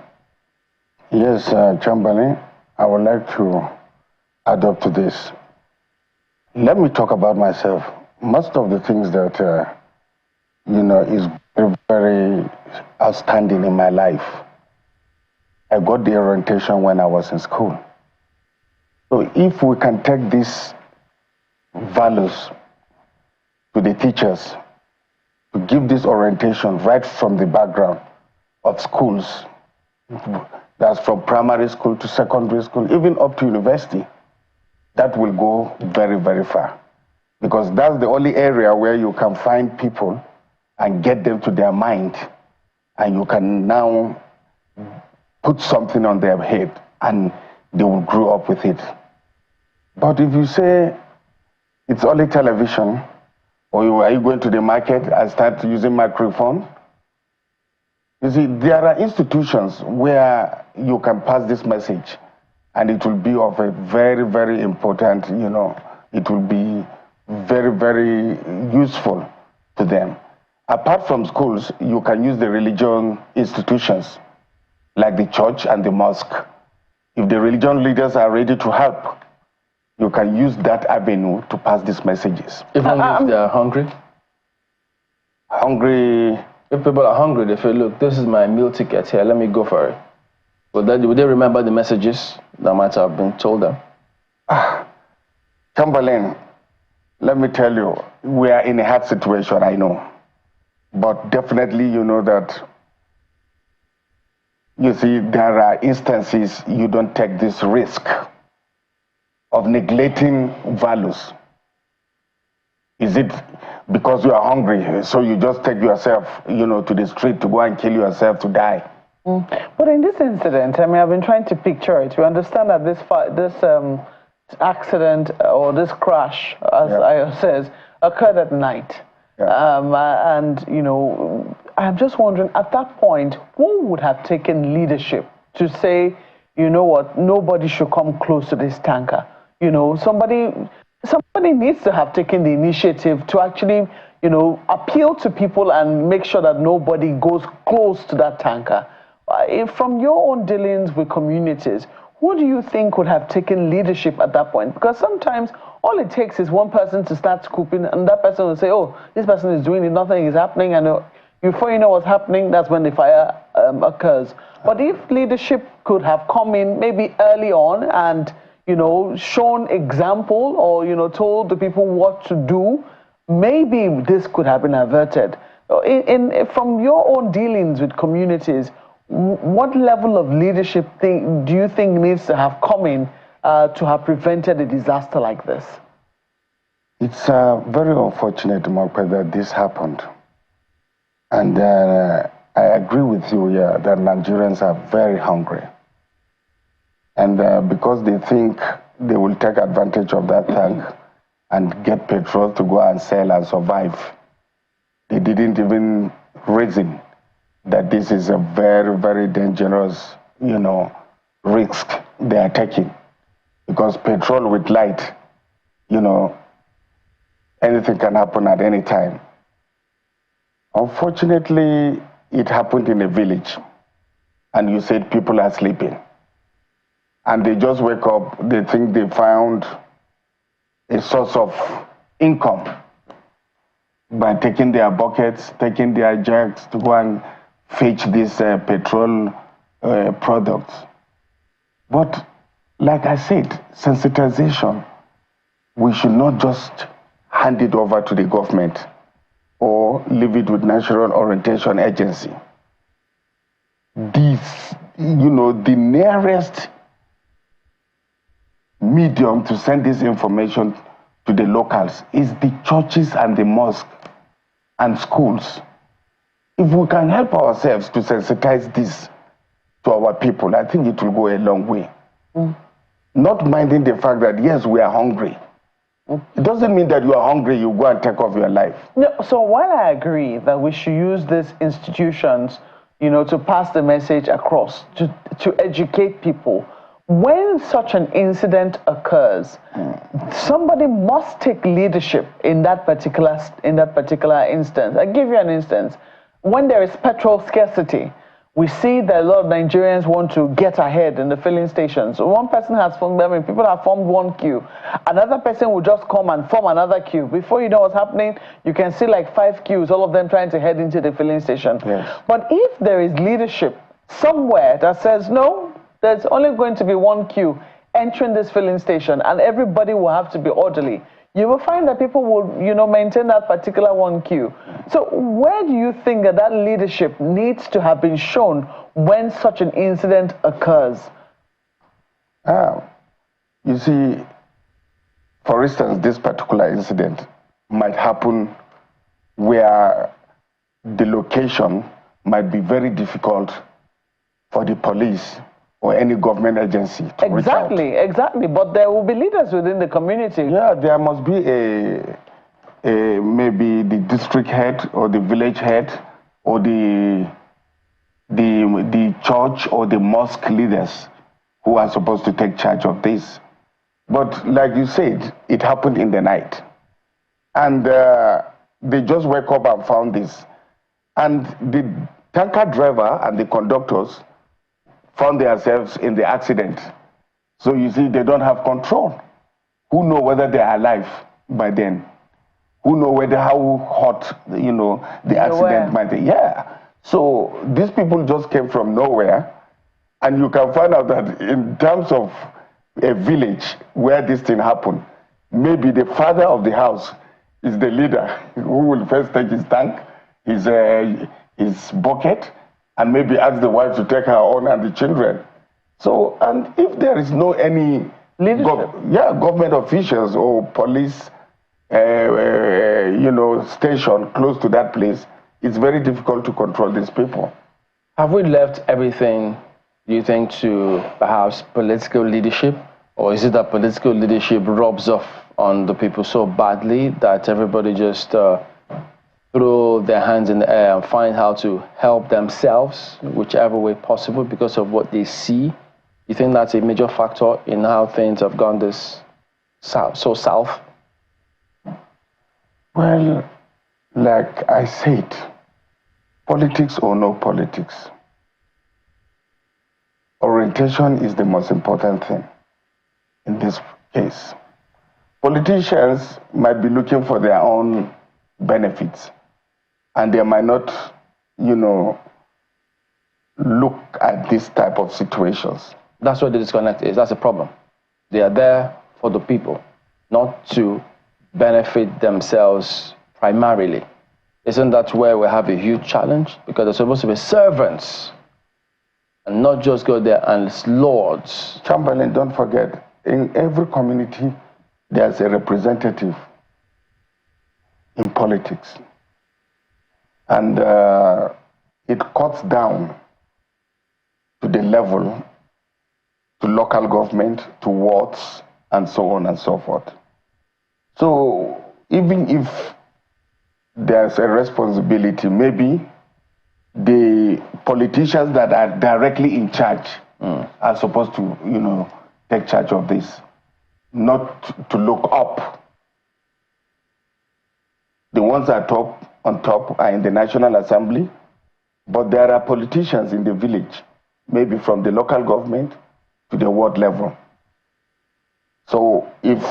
Yes, Chamberlain, I would like to add up to this. Let me talk about myself. Most of the things that, is very, very outstanding in my life, I got the orientation when I was in school. So if we can take these values to the teachers, to give this orientation right from the background of schools, that's from primary school to secondary school, even up to university, that will go very, very far. Because that's the only area where you can find people and get them to their mind, and you can now put something on their head and they will grow up with it. But if you say it's only television, or are you going to the market and start using microphone? You see, there are institutions where you can pass this message and it will be of a very, very important, it will be very, very useful to them. Apart from schools, you can use the religion institutions like the church and the mosque. If the religion leaders are ready to help, you can use that avenue to pass these messages. Even if they are hungry? Hungry? If people are hungry, they feel, look, this is my meal ticket here, let me go for it. Would they remember the messages that might have been told them? Chamberlain, let me tell you, we are in a hard situation, I know. But definitely you know that, you see, there are instances you don't take this risk of neglecting values. Is it because you are hungry, so you just take yourself, to the street to go and kill yourself to die? But in this incident, I've been trying to picture it. We understand that this accident or this crash, as Ayo says, occurred at night. And, I'm just wondering, at that point, who would have taken leadership to say, you know what, nobody should come close to this tanker? Somebody needs to have taken the initiative to actually, appeal to people and make sure that nobody goes close to that tanker. From your own dealings with communities, who do you think would have taken leadership at that point? Because sometimes all it takes is one person to start scooping, and that person will say, oh, this person is doing it, nothing is happening, and before you know what's happening, that's when the fire occurs. But if leadership could have come in maybe early on and, shown example or, told the people what to do, maybe this could have been averted. From your own dealings with communities, what level of leadership do you think needs to have come in to have prevented a disaster like this? It's very unfortunate, Mokpe, that this happened. And I agree with you here that Nigerians are very hungry. And because they think they will take advantage of that tank and get petrol to go and sell and survive, they didn't even reason that this is a very, very dangerous, risk they are taking. Because petrol with light, anything can happen at any time. Unfortunately, it happened in a village, and you said people are sleeping. And they just wake up, they think they found a source of income by taking their buckets, taking their jugs to go and fetch these petrol products. But like I said, sensitization, we should not just hand it over to the government or leave it with National Orientation Agency. The nearest medium to send this information to the locals is the churches and the mosques and schools. If we can help ourselves to sensitize this to our people, I think it will go a long way. Not minding the fact that, yes, we are hungry. It doesn't mean that you are hungry, you go and take off your life. No, so while I agree that we should use these institutions, to pass the message across, to educate people, when such an incident occurs, somebody must take leadership in that particular instance. I'll give you an instance. When there is petrol scarcity, we see that a lot of Nigerians want to get ahead in the filling stations. So one person has formed, people have formed one queue. Another person will just come and form another queue. Before you know what's happening, you can see like 5 queues, all of them trying to head into the filling station. Yes. But if there is leadership somewhere that says, no, there's only going to be one queue entering this filling station and everybody will have to be orderly, you will find that people will, maintain that particular one queue. So where do you think that leadership needs to have been shown when such an incident occurs? You see, for instance, this particular incident might happen where the location might be very difficult for the police or any government agency to reach out. Exactly. But there will be leaders within the community. Yeah, there must be maybe the district head or the village head or the church or the mosque leaders who are supposed to take charge of this. But like you said, it happened in the night. And they just woke up and found this. And the tanker driver and the conductors found themselves in the accident. So you see, they don't have control. Who know whether they are alive by then? Who know how hot, the accident might be? Yeah. So these people just came from nowhere. And you can find out that in terms of a village where this thing happened, maybe the father of the house is the leader who will first take his tank, his bucket, and maybe ask the wife to take her own and the children. So, and if there is no any government officials or police, station close to that place, it's very difficult to control these people. Have we left everything, do you think, to perhaps political leadership? Or is it that political leadership rubs off on the people so badly that everybody just throw their hands in the air and find how to help themselves, whichever way possible, because of what they see? You think that's a major factor in how things have gone so south? Well, Like I said, politics or no politics, orientation is the most important thing in this case. Politicians might be looking for their own benefits, and they might not, look at this type of situations. That's what the disconnect is. That's the problem. They are there for the people, not to benefit themselves primarily. Isn't that where we have a huge challenge? Because they're supposed to be servants and not just go there as lords. Chamberlain, don't forget, in every community, there's a representative in politics. And it cuts down to the level, to local government, to wards, and so on and so forth. So even if there's a responsibility, maybe the politicians that are directly in charge are supposed to, take charge of this, not to look up. The ones that are on top are in the National Assembly, but there are politicians in the village, maybe from the local government to the ward level. So if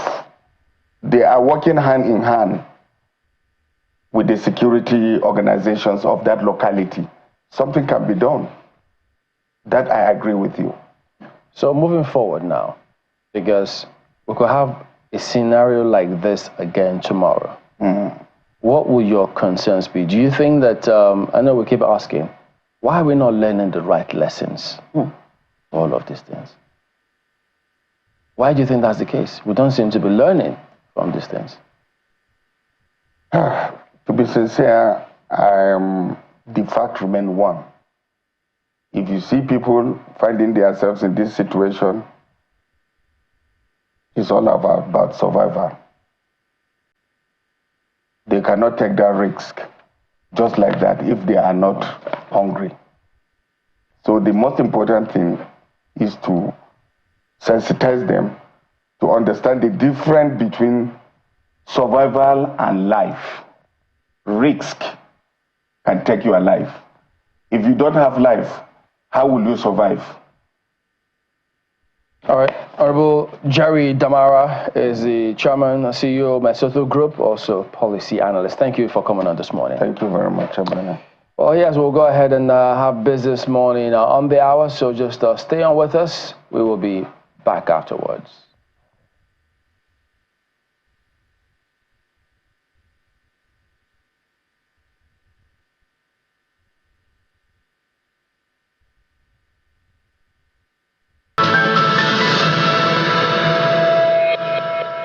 they are working hand in hand with the security organizations of that locality, something can be done. That I agree with you. So moving forward now, because we could have a scenario like this again tomorrow. What would your concerns be? Do you think that, I know we keep asking, why are we not learning the right lessons? All of these things. Why do you think that's the case? We don't seem to be learning from these things. To be sincere, the fact remains one. If you see people finding themselves in this situation, it's all about survival. They cannot take that risk just like that if they are not hungry. So the most important thing is to sensitize them to understand the difference between survival and life. Risk can take your life. If you don't have life, how will you survive? All right. Honorable Jerry Damara is the chairman and CEO of Mesotho Group, also policy analyst. Thank you for coming on this morning. Thank you very much, Abana. Well, yes, we'll go ahead and have business morning on the hour, so just stay on with us. We will be back afterwards.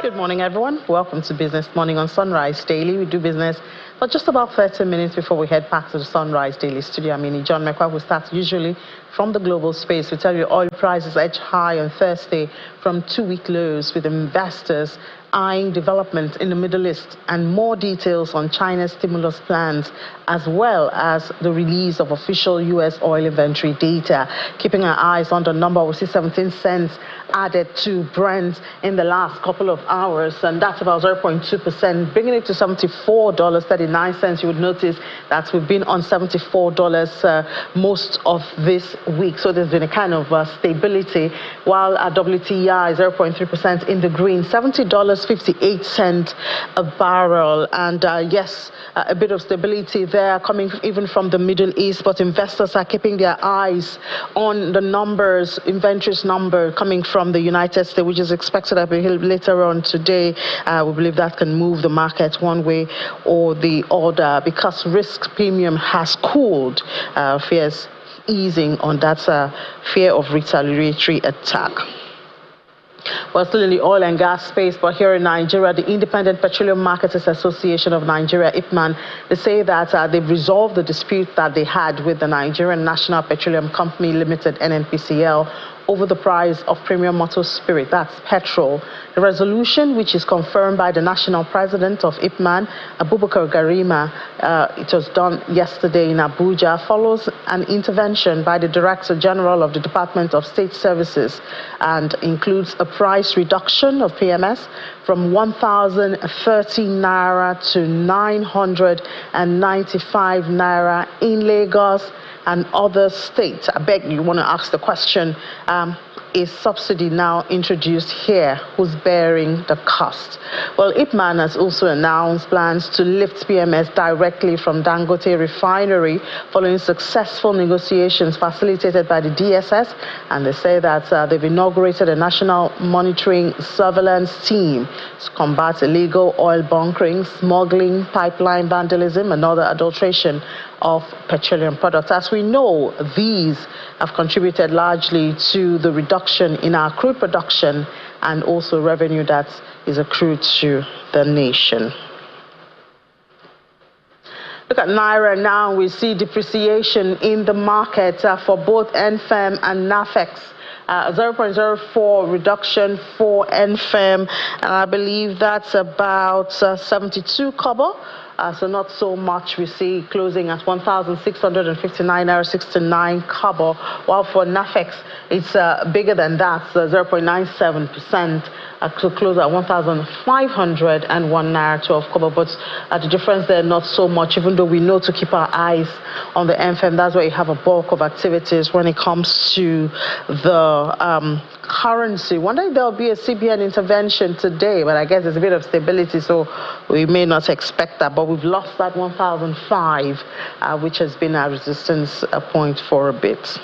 Good morning, everyone. Welcome to Business Morning on Sunrise Daily. We do business for just about 30 minutes before we head back to the Sunrise Daily studio. I'm in John Mekwa. We start usually from the global space. We tell you oil prices edge high on Thursday from 2-week lows, with investors eyeing development in the Middle East and more details on China's stimulus plans, as well as the release of official U.S. oil inventory data. Keeping our eyes on the number, we see 17 cents added to Brent in the last couple of hours, and that's about 0.2%, bringing it to $74.39. You would notice that we've been on $74 most of this week, so there's been a kind of stability, while our WTI is 0.3% in the green, $70.58 a barrel. And yes, a bit of stability there coming even from the Middle East, but investors are keeping their eyes on the numbers, inventories number coming from the United States, which is expected to be later on today. We believe that can move the market one way or the other because risk premium has cooled. Fears easing on that fear of retaliatory attack. We're still in the oil and gas space, but here in Nigeria, the Independent Petroleum Marketers Association of Nigeria, IPMAN, they say that they've resolved the dispute that they had with the Nigerian National Petroleum Company Limited, NNPCL, over the price of premium motor spirit, that's petrol. The resolution, which is confirmed by the national president of IPMAN, Abubakar Garima, it was done yesterday in Abuja, follows an intervention by the Director General of the Department of State Services and includes a price reduction of PMS from 1,030 naira to 995 naira in Lagos and other states. I beg you want to ask the question, is subsidy now introduced here? Who's bearing the cost? Well, IPMAN has also announced plans to lift PMS directly from Dangote refinery following successful negotiations facilitated by the DSS, and they say that they've inaugurated a national monitoring surveillance team to combat illegal oil bunkering, smuggling, pipeline vandalism, and other adulteration of petroleum products. As we know, these have contributed largely to the reduction in our crude production and also revenue that is accrued to the nation. Look at Naira now. We see depreciation in the market for both NFEM and NAFEX. 0.04 reduction for NFEM, and I believe that's about 72 kobo. So not so much. We see closing at 1,659.69 kobo, while for NAFEX it's bigger than that, 0.97%, to close at 1,501 naira 12 kobo. But the difference there, not so much, even though we know to keep our eyes on the NFEM. That's where you have a bulk of activities when it comes to the currency. Wonder if there'll be a CBN intervention today, but I guess there's a bit of stability, so we may not expect that. But we've lost that 1,005, which has been our resistance point for a bit.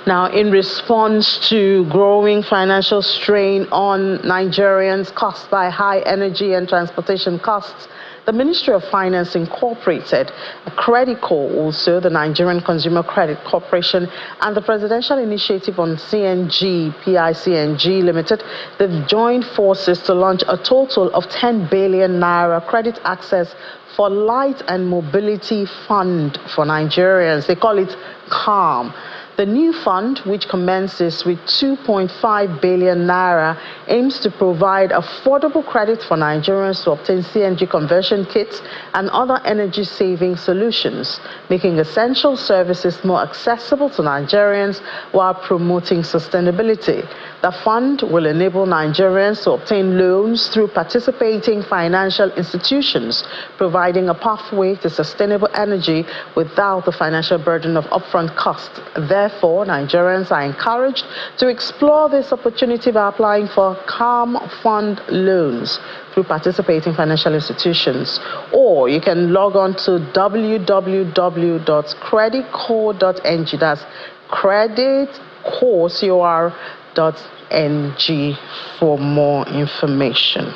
Now, in response to growing financial strain on Nigerians caused by high energy and transportation costs, the Ministry of Finance Incorporated, Creditco, also the Nigerian Consumer Credit Corporation, and the Presidential Initiative on CNG, PICNG Limited, they've joined forces to launch a total of 10 billion naira credit access for Light and Mobility Fund for Nigerians. They call it CALM. The new fund, which commences with 2.5 billion naira, aims to provide affordable credit for Nigerians to obtain CNG conversion kits and other energy-saving solutions, making essential services more accessible to Nigerians while promoting sustainability. The fund will enable Nigerians to obtain loans through participating financial institutions, providing a pathway to sustainable energy without the financial burden of upfront costs. Therefore, Nigerians are encouraged to explore this opportunity by applying for CALM Fund loans through participating financial institutions. Or you can log on to www.creditco.ng. That's creditco.ng for more information.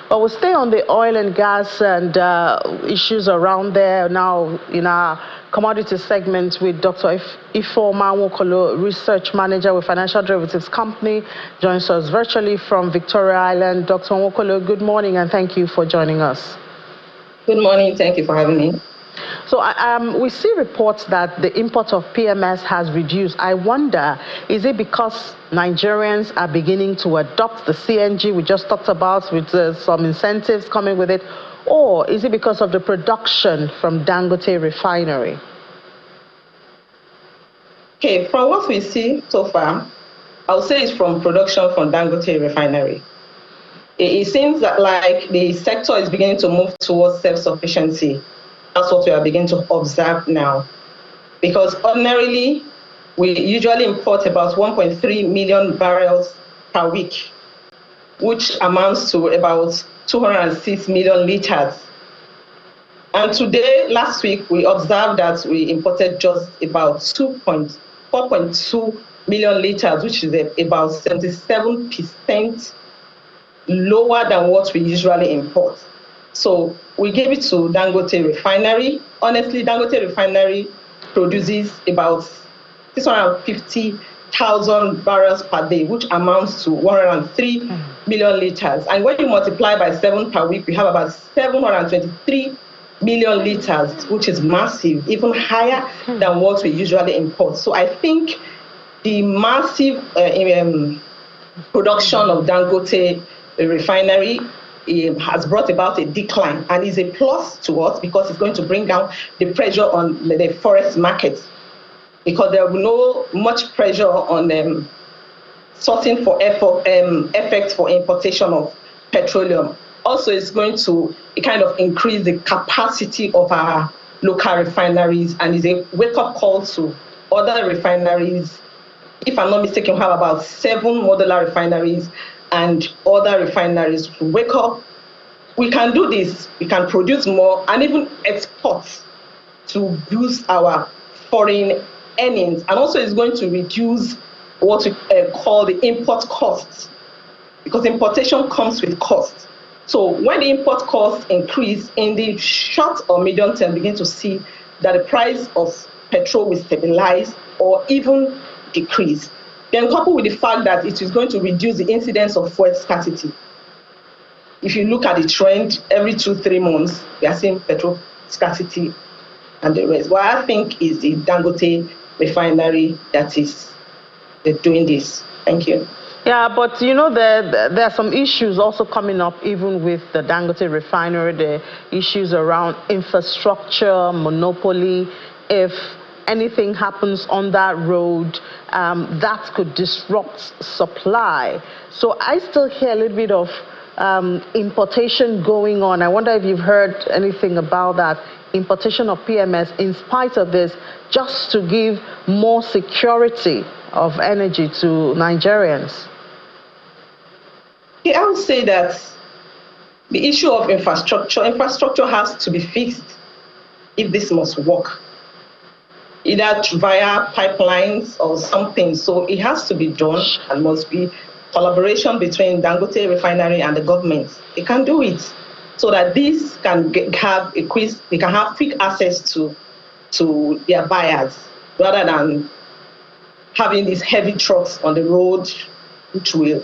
But we'll stay on the oil and gas and issues around there now in our commodity segment with Dr. Ifeoma Nwokolo, Research Manager with Financial Derivatives Company, joins us virtually from Victoria Island. Dr. Nwokolo, good morning and thank you for joining us. Good morning. Thank you for having me. So we see reports that the import of PMS has reduced. I wonder, is it because Nigerians are beginning to adopt the CNG we just talked about with some incentives coming with it, or is it because of the production from Dangote refinery? Okay, from what we see so far, I would say it's from production from Dangote refinery. It seems that like the sector is beginning to move towards self-sufficiency. That's what we are beginning to observe now. Because ordinarily, we usually import about 1.3 million barrels per week, which amounts to about 206 million liters. And today, last week, we observed that we imported just about 4.2 million liters, which is about 77% lower than what we usually import. So we gave it to Dangote refinery. Honestly, Dangote refinery produces about 650,000 barrels per day, which amounts to 103 million liters. And when you multiply by 7 per week, we have about 723 million liters, which is massive, even higher than what we usually import. So I think the massive production of Dangote refinery has brought about a decline, and is a plus to us because it's going to bring down the pressure on the forest markets, because there will be no much pressure on sourcing for effects for importation of petroleum. Also, it's going to kind of increase the capacity of our local refineries, and is a wake-up call to other refineries. If I'm not mistaken, we have about 7 modular refineries and other refineries to wake up. We can do this. We can produce more and even export to boost our foreign earnings. And also, it's going to reduce what we call the import costs, because importation comes with costs. So when the import costs increase, in the short or medium term, begin to see that the price of petrol will stabilize or even decrease. Then coupled with the fact that it is going to reduce the incidence of fuel scarcity. If you look at the trend, every 2-3 months, we are seeing petrol scarcity and the rest. What I think is the Dangote refinery that is doing this. Thank you. Yeah, but you know, there are some issues also coming up even with the Dangote refinery, the issues around infrastructure, monopoly. If anything happens on that road, that could disrupt supply. So I still hear a little bit of importation going on. I wonder if you've heard anything about that, importation of PMS in spite of this, just to give more security of energy to Nigerians. Yeah, I would say that the issue of infrastructure has to be fixed if this must work, either via pipelines or something. So it has to be done, and must be collaboration between Dangote refinery and the government. They can do it so that this can have quick access to their buyers, rather than having these heavy trucks on the road, which will,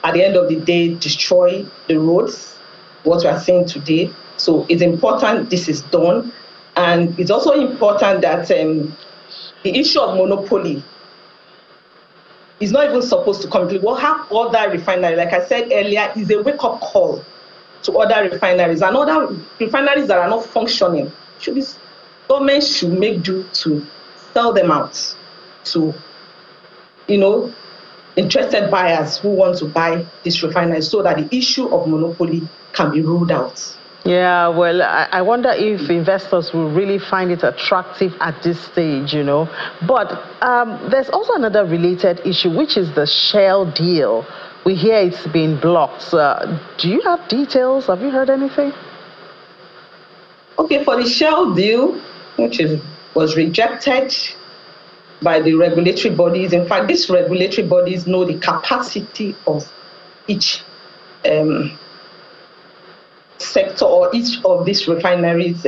at the end of the day, destroy the roads, what we are seeing today. So it's important this is done. And it's also important that the issue of monopoly is not even supposed to complete. We'll have other refineries, like I said earlier, is a wake-up call to other refineries. And other refineries that are not functioning, government should make do to sell them out to, interested buyers who want to buy this refinery, so that the issue of monopoly can be ruled out. Yeah, well, I wonder if investors will really find it attractive at this stage, But there's also another related issue, which is the Shell deal. We hear it's been blocked. Do you have details? Have you heard anything? Okay, for the Shell deal, which was rejected by the regulatory bodies. In fact, these regulatory bodies know the capacity of each sector or each of these refineries.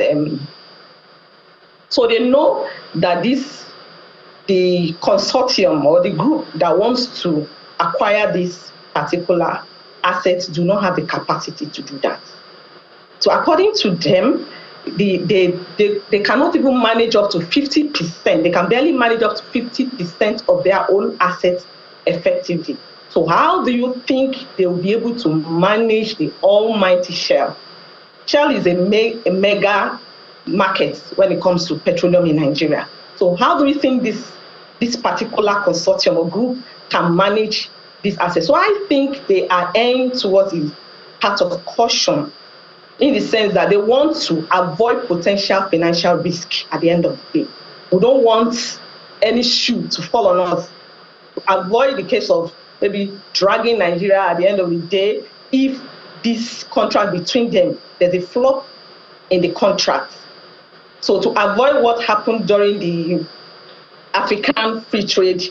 So they know that the consortium or the group that wants to acquire this particular assets do not have the capacity to do that. So according to them, they cannot even manage up to 50%. They can barely manage up to 50% of their own assets effectively. So how do you think they will be able to manage the almighty Shell? Shell is a mega market when it comes to petroleum in Nigeria. So how do we think this particular consortium or group can manage these assets? So I think they are aimed towards the part of caution, in the sense that they want to avoid potential financial risk at the end of the day. We don't want any shoe to fall on us. Avoid the case of maybe dragging Nigeria at the end of the day if this contract between them, there's a flaw in the contract. So to avoid what happened during the African free trade,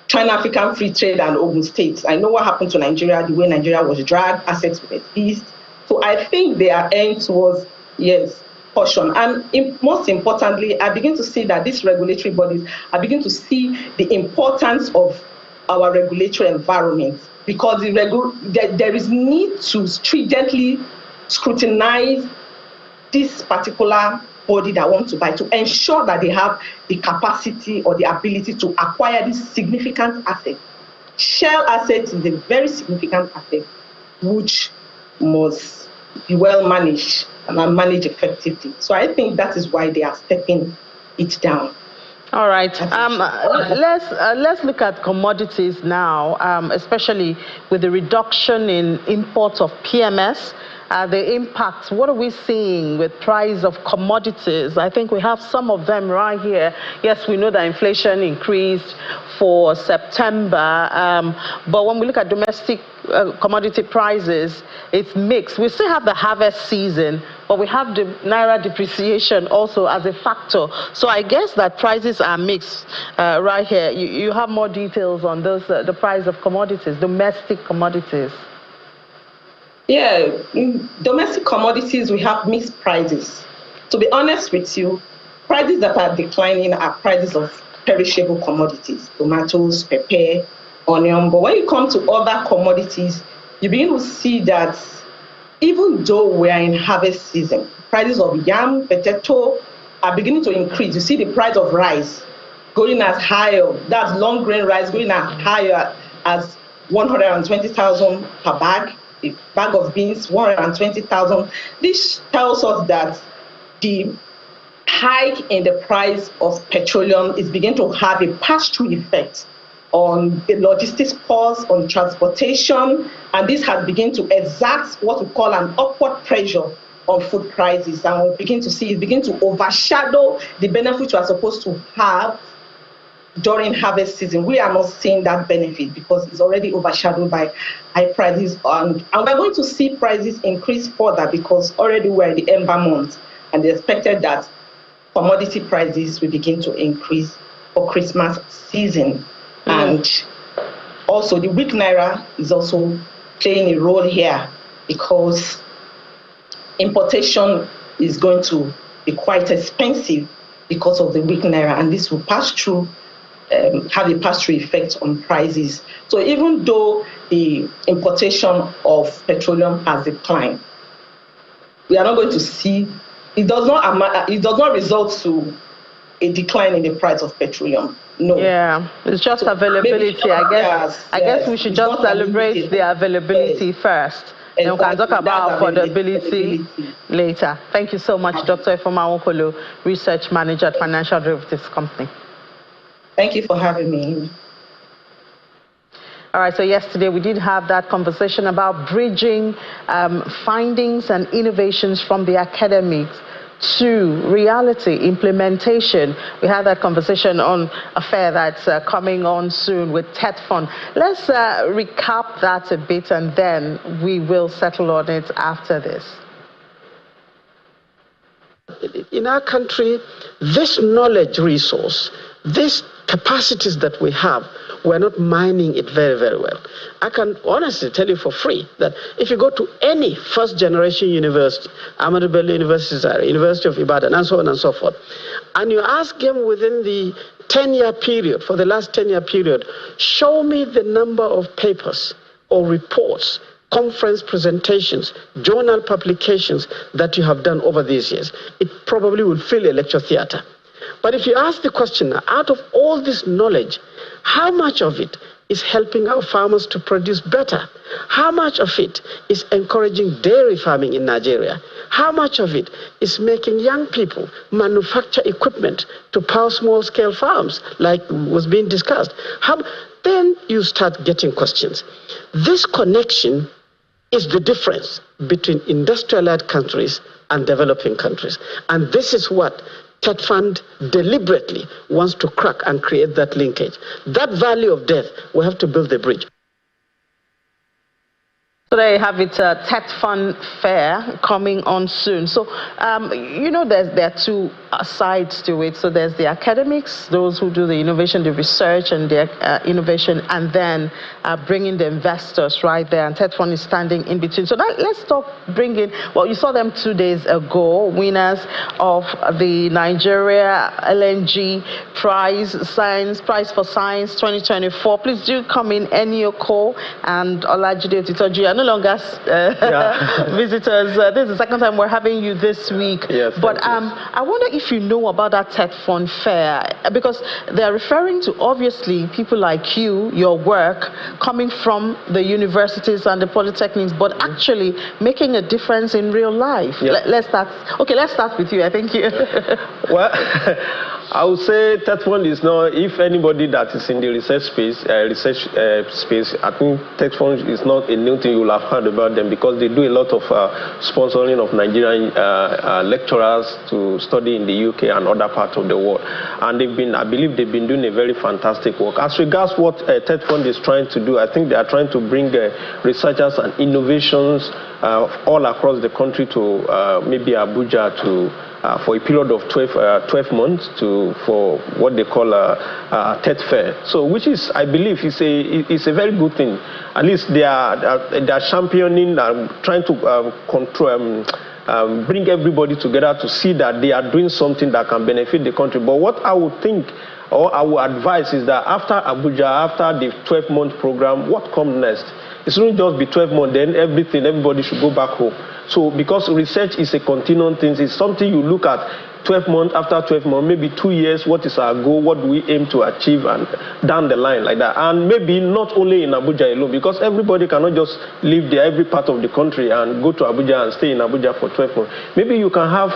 China-African free trade and Ogun State. I know what happened to Nigeria, the way Nigeria was dragged, assets were seized. So I think they are aimed towards, yes, caution. And most importantly, I begin to see that these regulatory bodies are beginning to see the importance of our regulatory environment, because there is need to stringently scrutinize this particular anybody that wants to buy, to ensure that they have the capacity or the ability to acquire this significant asset. Shell assets is a very significant asset which must be well managed and managed effectively. So I think that is why they are stepping it down. All right. Let's look at commodities now, especially with the reduction in imports of PMS. The impact, what are we seeing with price of commodities? I think we have some of them right here. Yes, we know that inflation increased for September, but when we look at domestic commodity prices, it's mixed. We still have the harvest season, but we have the Naira depreciation also as a factor. So I guess that prices are mixed right here. You have more details on those, the price of commodities, domestic commodities. Yeah, in domestic commodities, we have mixed prices. To be honest with you, prices that are declining are prices of perishable commodities, tomatoes, pepper, onion. But when you come to other commodities, you begin to see that even though we are in harvest season, prices of yam, potato are beginning to increase. You see the price of rice going as high, that's long grain rice going as high as 120,000 per bag. A bag of beans, 120,000. This tells us that the hike in the price of petroleum is beginning to have a pass-through effect on the logistics costs, on transportation, and this has begun to exert what we call an upward pressure on food prices. And we begin to see it begin to overshadow the benefits we are supposed to have during harvest season. We are not seeing that benefit because it's already overshadowed by high prices. And we're going to see prices increase further because already we're in the ember months, and they expected that commodity prices will begin to increase for Christmas season. And also the weak Naira is also playing a role here because importation is going to be quite expensive because of the weak Naira, and this will pass through have a pass-through effect on prices. So even though the importation of petroleum has declined, we are not going to see, it does not result to a decline in the price of petroleum. No. Yeah, it's just so availability. I guess we should just celebrate the availability first. Exactly. And we can talk about affordability later. Thank you so much, Dr. Ifeoma Nwokolo, Research Manager at Financial Derivatives Company. Thank you for having me. All right, so yesterday we did have that conversation about bridging findings and innovations from the academics to reality implementation. We had that conversation on a fair that's coming on soon with TETFund. Let's recap that a bit and then we will settle on it after this. In our country, this knowledge resource, these capacities that we have, we're not mining it very, very well. I can honestly tell you for free that if you go to any first-generation university, Ahmadu Bello University, University of Ibadan, and so on and so forth, and you ask them within the 10-year period, for the last 10-year period, show me the number of papers or reports, conference presentations, journal publications that you have done over these years, it probably would fill a lecture theater. But if you ask the question, out of all this knowledge, how much of it is helping our farmers to produce better? How much of it is encouraging dairy farming in Nigeria? How much of it is making young people manufacture equipment to power small-scale farms, like was being discussed? Then you start getting questions. This connection is the difference between industrialized countries and developing countries. And this is what TETFund deliberately wants to crack and create that linkage. That valley of death, we have to build the bridge. So there you have it, TETFund Fair coming on soon. So, you know, there are two sides to it. So there's the academics, those who do the innovation, the research and the innovation, and then bringing the investors right there. And TETFund is standing in between. So let's bring in, well, you saw them 2 days ago, winners of the Nigeria LNG Prize for Science 2024. Please do come in, Enioko and Olajide Otitoji. I know longer visitors. This is the second time we're having you this week. Yes, but I wonder if you know about that Tech Fund Fair, because they're referring to, obviously, people like you, your work, coming from the universities and the polytechnics, but actually making a difference in real life. Yeah. Let's start with you. I think you. Well, I would say Tech Fund is not, if anybody that is in the research space, I think Tech Fund is not a new thing. You will have heard about them because they do a lot of sponsoring of Nigerian lecturers to study in the UK and other parts of the world. And I believe they've been doing a very fantastic work. As regards what Tech Fund is trying to do, I think they are trying to bring researchers and innovations all across the country to maybe Abuja for a period of 12 months for what they call a TED Fair. So, which is, I believe, is a very good thing. At least they are championing and trying to bring everybody together to see that they are doing something that can benefit the country. But what I would think, or I would advise, is that after Abuja, after the 12-month program, what comes next? It shouldn't just be 12 months, then everybody should go back home. So because research is a continuum thing, it's something you look at 12 months, after 12 months, maybe 2 years, what is our goal, what do we aim to achieve, and down the line like that. And maybe not only in Abuja alone, because everybody cannot just live there, every part of the country, and go to Abuja and stay in Abuja for 12 months. Maybe you can have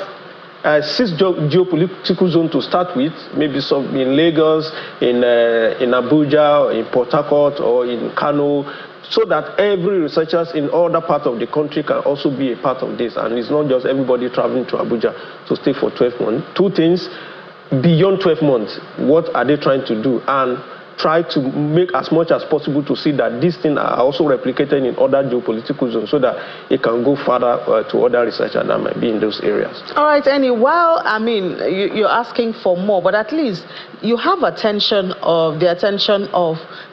6 geopolitical zones to start with, maybe some in Lagos, in Abuja, or in Port Harcourt, or in Kano, so that every researchers in other parts of the country can also be a part of this. And it's not just everybody traveling to Abuja to stay for 12 months. 2 things, beyond 12 months, what are they trying to do? And try to make as much as possible to see that these things are also replicated in other geopolitical zones so that it can go further to other researchers that might be in those areas. All right, Annie, well, I mean, you're asking for more, but at least you have the attention of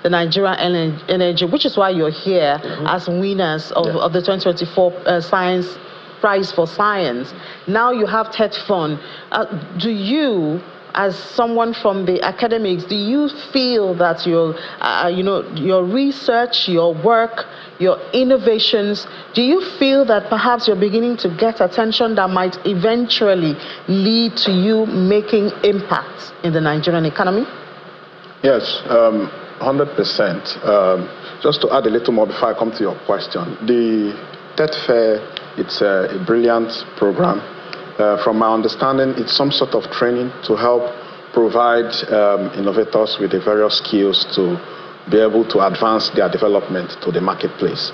the Nigerian energy, which is why you're here as winners of the 2024 Science Prize for Science. Now you have TED Fund. Do you, as someone from the academics, do you feel that your research, your work, your innovations, do you feel that perhaps you're beginning to get attention that might eventually lead to you making impact in the Nigerian economy? Yes, 100%. Just to add a little more before I come to your question, the TED Fair, it's a brilliant program. From my understanding, it's some sort of training to help provide innovators with the various skills to be able to advance their development to the marketplace.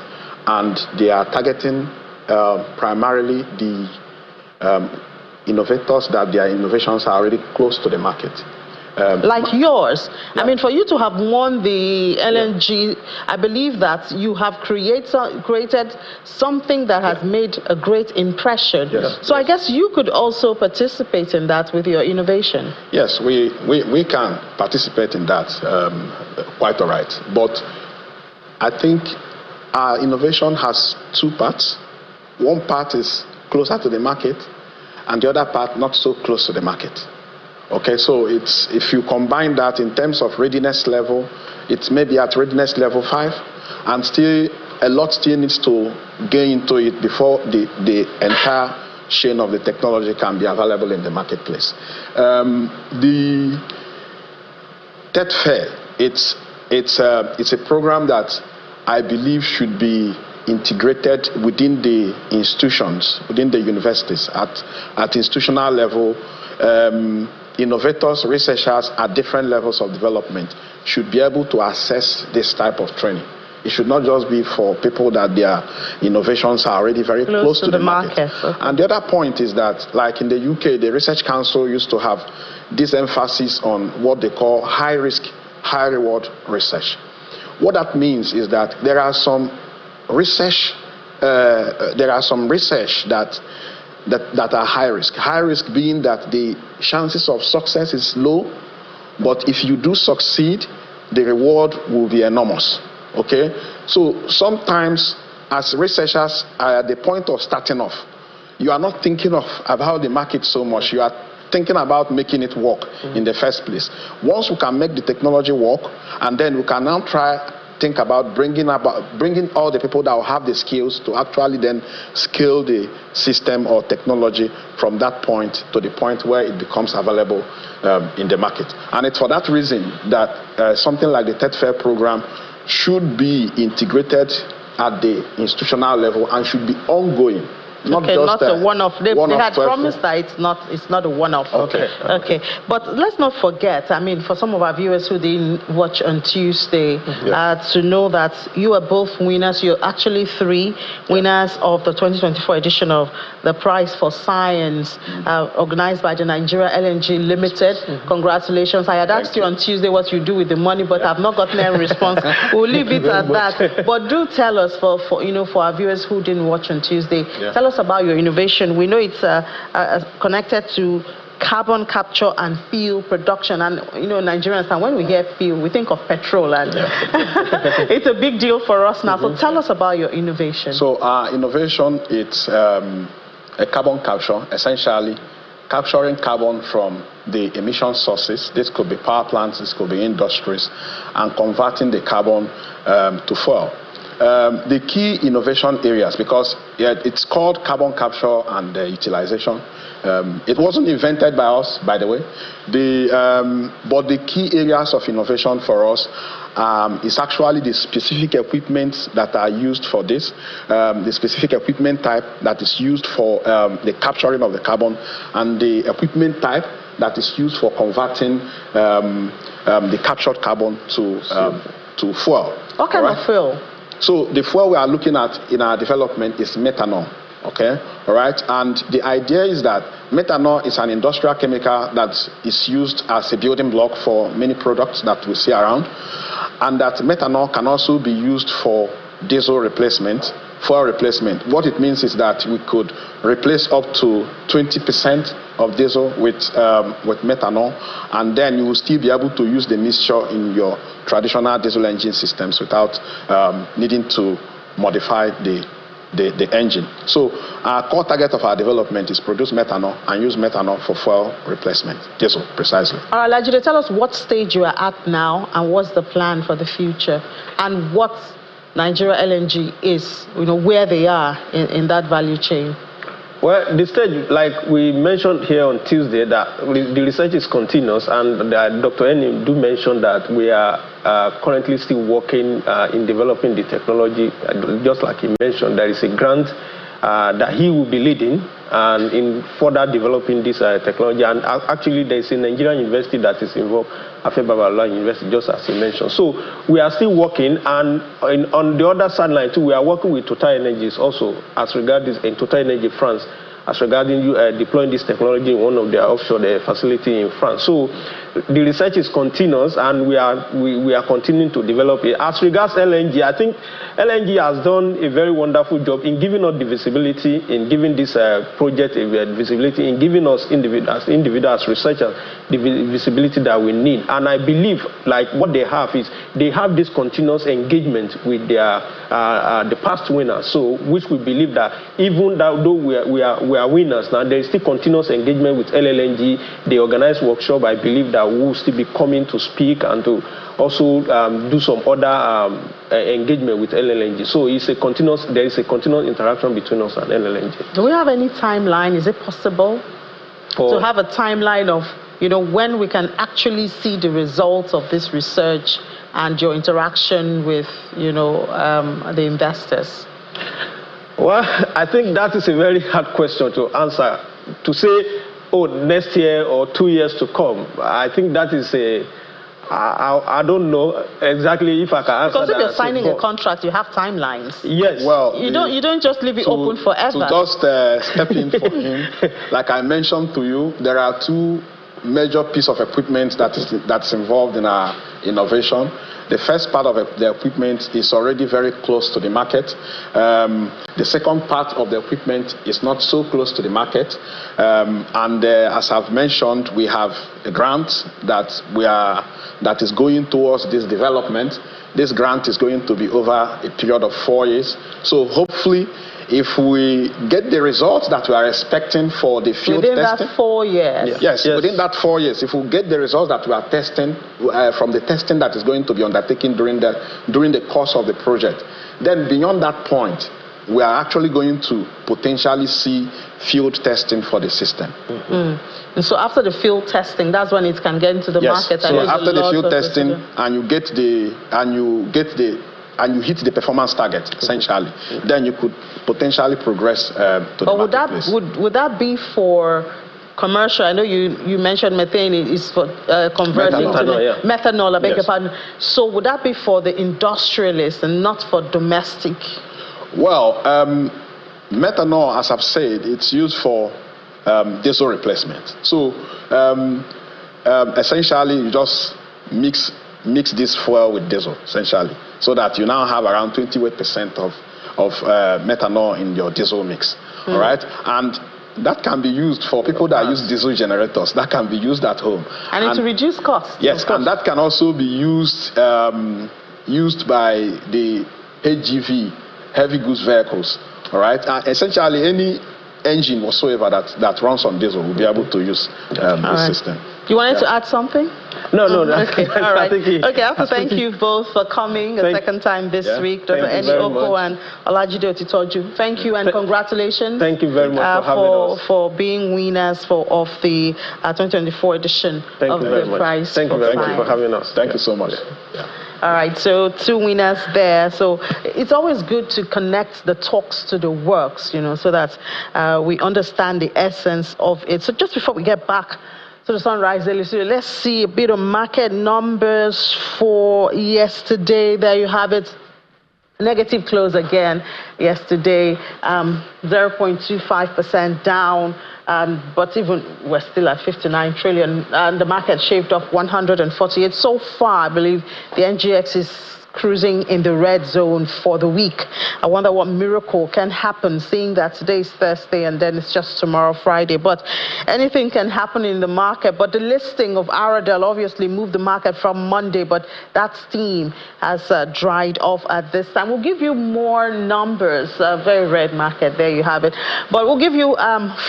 And they are targeting primarily the innovators that their innovations are already close to the market. Like yours. Yeah. I mean, for you to have won the LNG, I believe that you have created something that has made a great impression. Yes. So I guess you could also participate in that with your innovation. Yes, we can participate in that, quite all right. But I think our innovation has 2 parts. One part is closer to the market, and the other part not so close to the market. Okay, so it's, if you combine that in terms of readiness level, it's maybe at readiness level 5, and still a lot still needs to get into it before the entire chain of the technology can be available in the marketplace. The TED Fair, it's a program that I believe should be integrated within the institutions, within the universities, at institutional level. Innovators, researchers at different levels of development should be able to access this type of training. It should not just be for people that their innovations are already very close to the market. Okay. And the other point is that, like in the UK, the Research Council used to have this emphasis on what they call high risk, high reward research. What that means is that there are some research that are high risk. High risk being that the chances of success is low, but if you do succeed, the reward will be enormous. Okay? So sometimes as researchers are at the point of starting off, you are not thinking about the market so much. You are thinking about making it work in the first place. Once we can make the technology work, and then we can now try think about bringing all the people that will have the skills to actually then scale the system or technology from that point to the point where it becomes available in the market. And it's for that reason that something like the Tech Fair program should be integrated at the institutional level and should be ongoing. Not okay, just not a one-off. They had promised that it's not a one-off. Okay. But let's not forget, I mean, for some of our viewers who didn't watch on Tuesday, to know that you are both winners. You're actually 3 winners of the 2024 edition of the Prize for Science, organized by the Nigeria LNG Limited. Congratulations. I had asked you on Tuesday what you do with the money, but I've not gotten any response. We'll leave it at that. But do tell us, for our viewers who didn't watch on Tuesday, tell us about your innovation. We know it's connected to carbon capture and fuel production, and Nigerians, and when we hear fuel, we think of petrol, and it's a big deal for us now. So tell us about your innovation. So our innovation, it's a carbon capture, essentially capturing carbon from the emission sources. This could be power plants, this could be industries, and converting the carbon to fuel. The key innovation areas, because it's called carbon capture and utilization. It wasn't invented by us, by the way. But the key areas of innovation for us is actually the specific equipment that are used for this, the specific equipment type that is used for the capturing of the carbon, and the equipment type that is used for converting the captured carbon to fuel. What kind of fuel? So the fuel we are looking at in our development is methanol, okay? All right, and the idea is that methanol is an industrial chemical that is used as a building block for many products that we see around, and that methanol can also be used for diesel replacement, fuel replacement. What it means is that we could replace up to 20% of diesel with methanol, and then you will still be able to use the mixture in your traditional diesel engine systems without needing to modify the engine. So our core target of our development is produce methanol and use methanol for fuel replacement, diesel precisely. All right, Lajide, tell us what stage you are at now and what's the plan for the future, and what Nigeria LNG is, where they are in that value chain. Well, the stage, like we mentioned here on Tuesday, that the research is continuous, and Dr. Eni do mention that we are currently still working in developing the technology. Just like he mentioned, there is a grant that he will be leading and in further developing this technology. And actually, there is a Nigerian university that is involved, Afebabalola University, just as he mentioned. So we are still working, and on the other sideline too, we are working with Total Energies also, as regards this, in Total Energy France, as regarding deploying this technology in one of their offshore facility in France. So the research is continuous, and we are continuing to develop it. As regards LNG, I think LNG has done a very wonderful job in giving us the visibility, in giving this project visibility, in giving us individuals, researchers, the visibility that we need. And I believe, like, what they have is they have this continuous engagement with their the past winners. So, which we believe that even though we are winners now, there is still continuous engagement with LLNG. They organize workshop. I believe that we will still be coming to speak and to also do some other engagement with LLNG. So there is a continuous interaction between us and LLNG. Do we have any timeline? Is it possible to have a timeline of when we can actually see the results of this research and your interaction with the investors? Well, I think that is a very hard question to answer. To say, next year or 2 years to come, I think that is I don't know exactly if I can answer that. Because if you're signing a contract, you have timelines. Yes. Well, you don't just leave it open forever. To just step in for him, like I mentioned to you, there are 2 major pieces of equipment that's involved in our innovation. The first part of the equipment is already very close to the market. The second part of the equipment is not so close to the market. As I've mentioned, we have a grant that is going towards this development. This grant is going to be over a period of 4 years. So hopefully, If we get the results that we are expecting for the field within testing, that 4 years. Yes, within that 4 years, if we get the results that we are testing from the testing that is going to be undertaken during the course of the project, then beyond that point, we are actually going to potentially see field testing for the system. And so after the field testing, that's when it can get into the market. So after the field testing, and you hit the performance target, essentially, then you could potentially progress to the marketplace. Would that be for commercial? I know you mentioned methane is for converting to methanol, I beg your pardon. So would that be for the industrialists and not for domestic? Well, methanol, as I've said, it's used for diesel replacement. So essentially, you just mix this fuel with diesel, essentially, so that you now have around 28% of methanol in your diesel mix. All right, and that can be used for people that use diesel generators. That can be used at home. And to reduce costs. Yes, and that can also be used by the HGV, heavy goods vehicles. All right, essentially any engine whatsoever that runs on diesel will be able to use this system. You wanted to add something? No. Okay, all right. Okay, I have to thank you both for coming a second time this week. Dr. Eni Oko and Olajide Otitoju. Thank you and congratulations. Thank you very much for having us. For being winners of the 2024 edition of the prize. Thank you very much for having us. Thank you so much. All right, so 2 winners there. So it's always good to connect the talks to the works, so that we understand the essence of it. So just before we get back to the Sunrise Daily Studio, let's see a bit of market numbers for yesterday. There you have it. Negative close again yesterday, 0.25% down. But even we're still at 59 trillion, and the market shaved off 148 so far. I believe the NGX is cruising in the red zone for the week. I wonder what miracle can happen, seeing that today is Thursday and then it's just tomorrow, Friday. But anything can happen in the market. But the listing of Aradel obviously moved the market from Monday, but that steam has dried off at this time. We'll give you more numbers. Very red market, there you have it. But we'll give you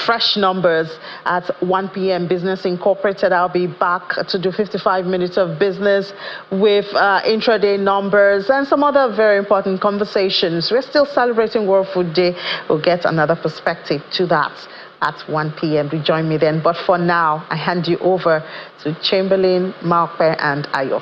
fresh numbers at 1 p.m. Business Incorporated. I'll be back to do 55 minutes of business with intraday numbers and some other very important conversations. We're still celebrating World Food Day. We'll get another perspective to that at 1 p.m. Do join me then. But for now, I hand you over to Chamberlain, Malpe, and Ayo.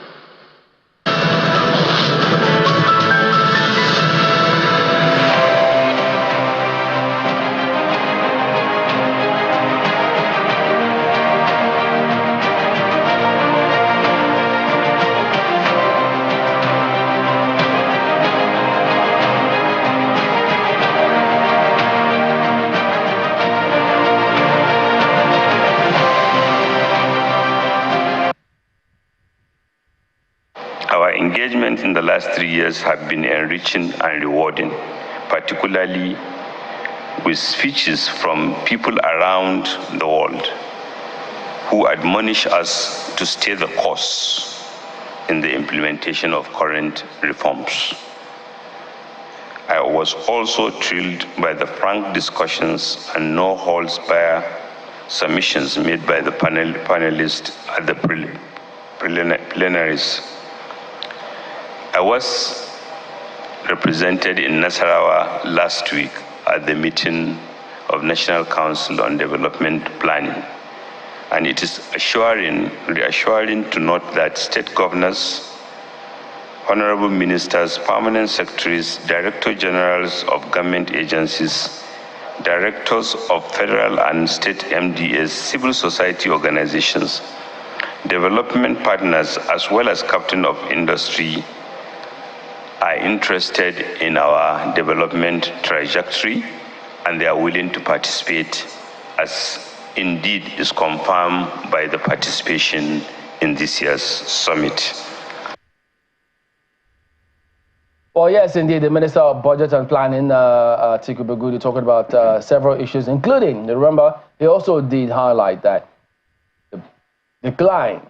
Engagement in the last 3 years have been enriching and rewarding, particularly with speeches from people around the world who admonish us to stay the course in the implementation of current reforms. I was also thrilled by the frank discussions and no-holds-barred submissions made by the panelists at the plenaries. I was represented in Nasarawa last week at the meeting of National Council on Development Planning, and it is reassuring to note that state governors, honorable ministers, permanent secretaries, director generals of government agencies, directors of federal and state MDAs, civil society organizations, development partners, as well as captain of industry are interested in our development trajectory, and they are willing to participate, as indeed is confirmed by the participation in this year's summit. Well, yes, indeed, the Minister of Budget and Planning, Atiku Bagudu, talking about several issues, including, remember, he also did highlight that the decline,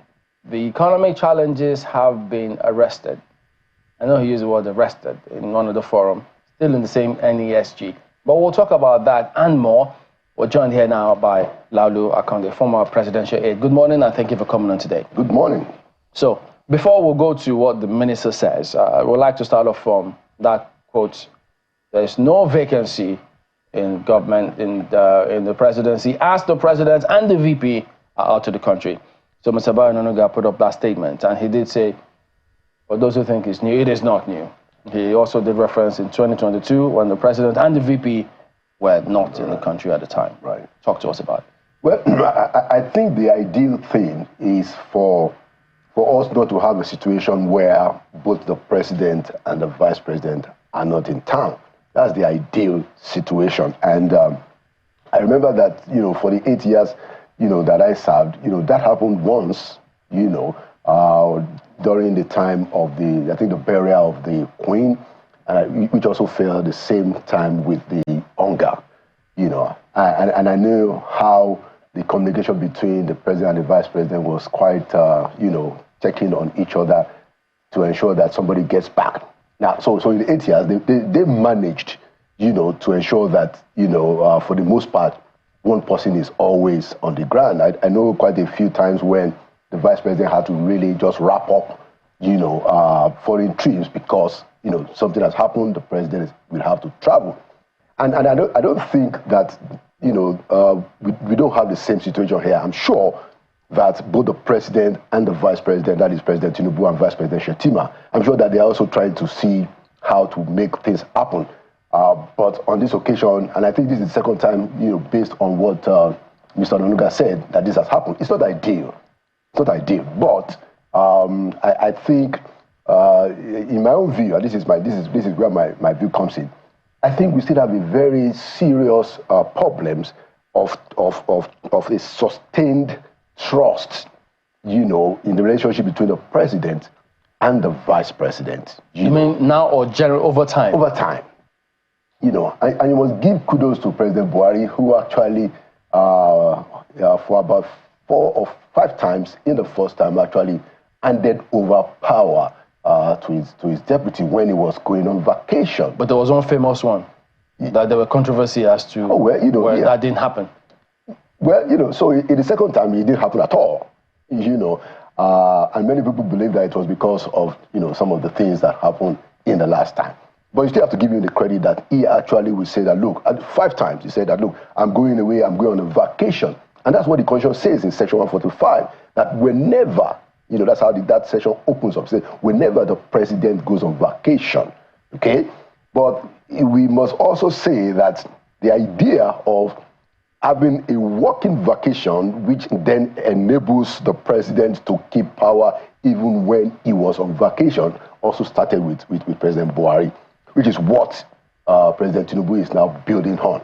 the economic challenges have been arrested. I know he used the word arrested in one of the forum, still in the same NESG. But we'll talk about that and more. We're joined here now by Laulu Akonde, former presidential aide. Good morning, and thank you for coming on today. Good morning. So, before we go to what the minister says, I would like to start off from that quote. There is no vacancy in government, in the presidency, as the president and the VP are out of the country. So Mr. Ononuga put up that statement, and he did say, for those who think it's new, it is not new. He also did reference in 2022 when the president and the VP were not in the country at the time. Right. Talk to us about it. Well, I think the ideal thing is for us not to have a situation where both the president and the vice president are not in town. That's the ideal situation. And I remember that, for the 8 years, that I served, that happened once, during the time of the burial of the Queen, which also fell the same time with the hunger, and I knew how the communication between the president and the vice president was quite, checking on each other to ensure that somebody gets back. Now, so in the 8 years, they managed, to ensure that, for the most part, one person is always on the ground. I know quite a few times when the vice president had to really just wrap up, foreign trips because, something has happened, the president will have to travel. And I don't think that, we don't have the same situation here. I'm sure that both the president and the vice president, that is President Tinubu and Vice President Shetima, I'm sure that they're also trying to see how to make things happen. But on this occasion, and I think this is the second time, based on what Mr. Ononuga said, that this has happened. It's not ideal. It's not ideal. But I think, in my own view, and this is where my view comes in, I think we still have a very serious problems of a sustained trust, in the relationship between the president and the vice president. You mean now or generally over time? Over time. And you must give kudos to President Buhari, who actually, for about 4 or 5 times in the first time, actually handed over power to his deputy when he was going on vacation. But there was one famous one that there were controversy as to where that didn't happen. Well, so in the second time, it didn't happen at all, and many people believe that it was because of, some of the things that happened in the last time. But you still have to give him the credit that he actually will say that, look, 5 times he said that, look, I'm going away, I'm going on a vacation. And that's what the Constitution says in Section 145, that whenever, that's how that section opens up, says whenever the president goes on vacation, okay? But we must also say that the idea of having a working vacation, which then enables the president to keep power even when he was on vacation, also started with President Buhari, which is what President Tinubu is now building on.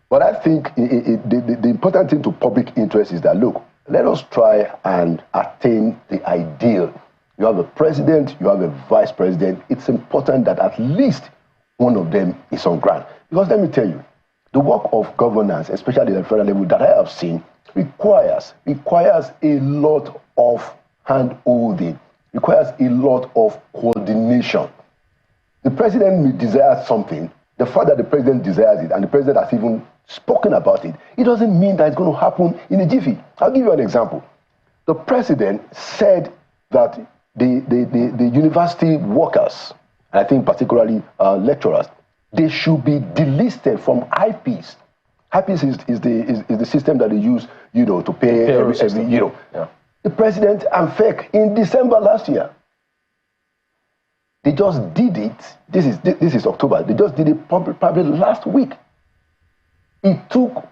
But I think the important thing to public interest is that, look, let us try and attain the ideal. You have a president, you have a vice president. It's important that at least one of them is on ground. Because let me tell you, the work of governance, especially at the federal level that I have seen, requires a lot of hand-holding, requires a lot of coordination. The president may desire something. The fact that the president desires it and the president has even spoken about it, it doesn't mean that it's going to happen in a jiffy. I'll give you an example. The president said that the university workers, and I think particularly lecturers, they should be delisted from IPs. IPs is the system that they use, to pay every Yeah. The president and FEC in December last year, they just did it. This is October. They just did it probably last week. It took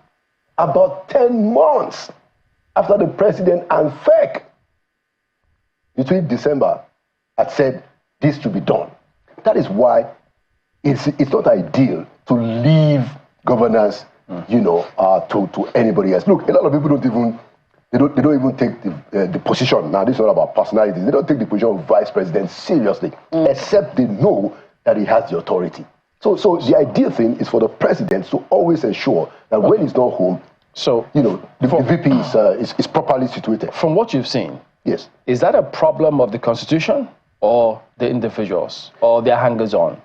about 10 months after the president and FEC between December had said this should be done. That is why it's not ideal to leave governance, to anybody else. Look, a lot of people don't even take the position. Now, this is not about personalities. They don't take the position of vice president seriously, except they know that he has the authority. So the ideal thing is for the president to always ensure that when he's not home, the VP is properly situated. From what you've seen, yes, is that a problem of the Constitution or the individuals or their hangers-on?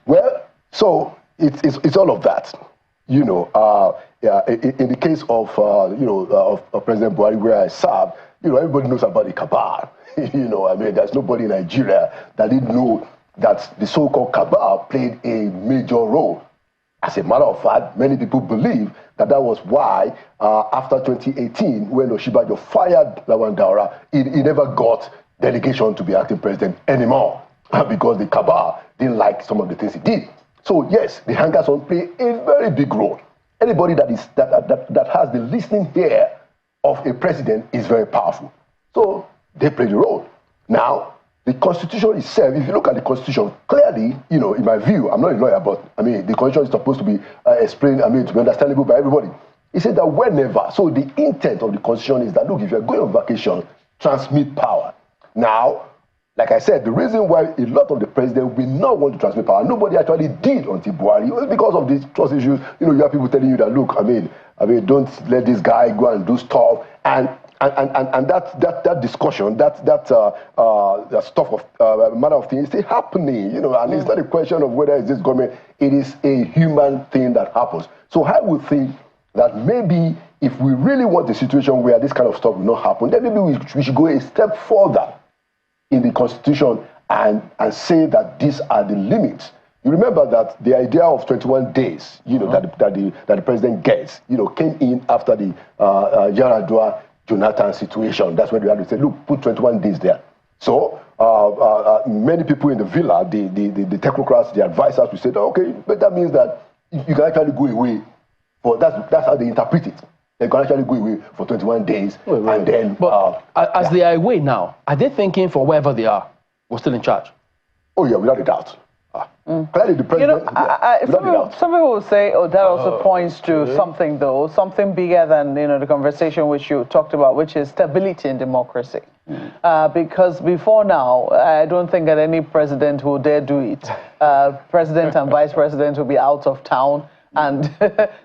Well, so it's all of that. You know, in the case of of President Buhari, where I served, you know, everybody knows about the cabal. You know, I mean, there's nobody in Nigeria that didn't know that the so-called cabal played a major role. As a matter of fact, many people believe that that was why, after 2018, when Oshibajo fired Lawan Daura, he never got delegation to be acting president anymore, because the cabal didn't like some of the things he did. So yes, the hangers-on play a very big role. Anybody that has the listening ear of a president is very powerful. So they play the role. Now, the Constitution itself, if you look at the Constitution, clearly, you know, in my view, I'm not a lawyer, but I mean, the Constitution is supposed to be explained, I mean, to be understandable by everybody. It said that whenever, so the intent of the Constitution is that, look, if you're going on vacation, transmit power. Now, like I said, the reason why a lot of the president will not want to transmit power, nobody actually did until Buhari, it was because of these trust issues. You know, you have people telling you that, look, I mean, don't let this guy go and do stuff. And that discussion, that stuff of matter of things, is happening, you know, and it's not a question of whether it's this government, it is a human thing that happens. So I would think that maybe if we really want a situation where this kind of stuff will not happen, then maybe we should go a step further in the Constitution and say that these are the limits. You remember that the idea of 21 days, you know, that the president gets, you know, came in after the Yaradua Jonathan situation. That's where we had to say, look, put 21 days there. So many people in the villa, the technocrats, the advisors, we said, oh, okay, but that means that you can actually go away. For that's how they interpret it. They can actually go away for 21 days, and then. But as they are away now, are they thinking for wherever they are, we're still in charge? Oh yeah, without a doubt. Clearly, the president. You know, some people will say, "Oh, that also points to something, though, something bigger than the conversation which you talked about, which is stability in democracy." Because before now, I don't think that any president will dare do it. President and vice president will be out of town, and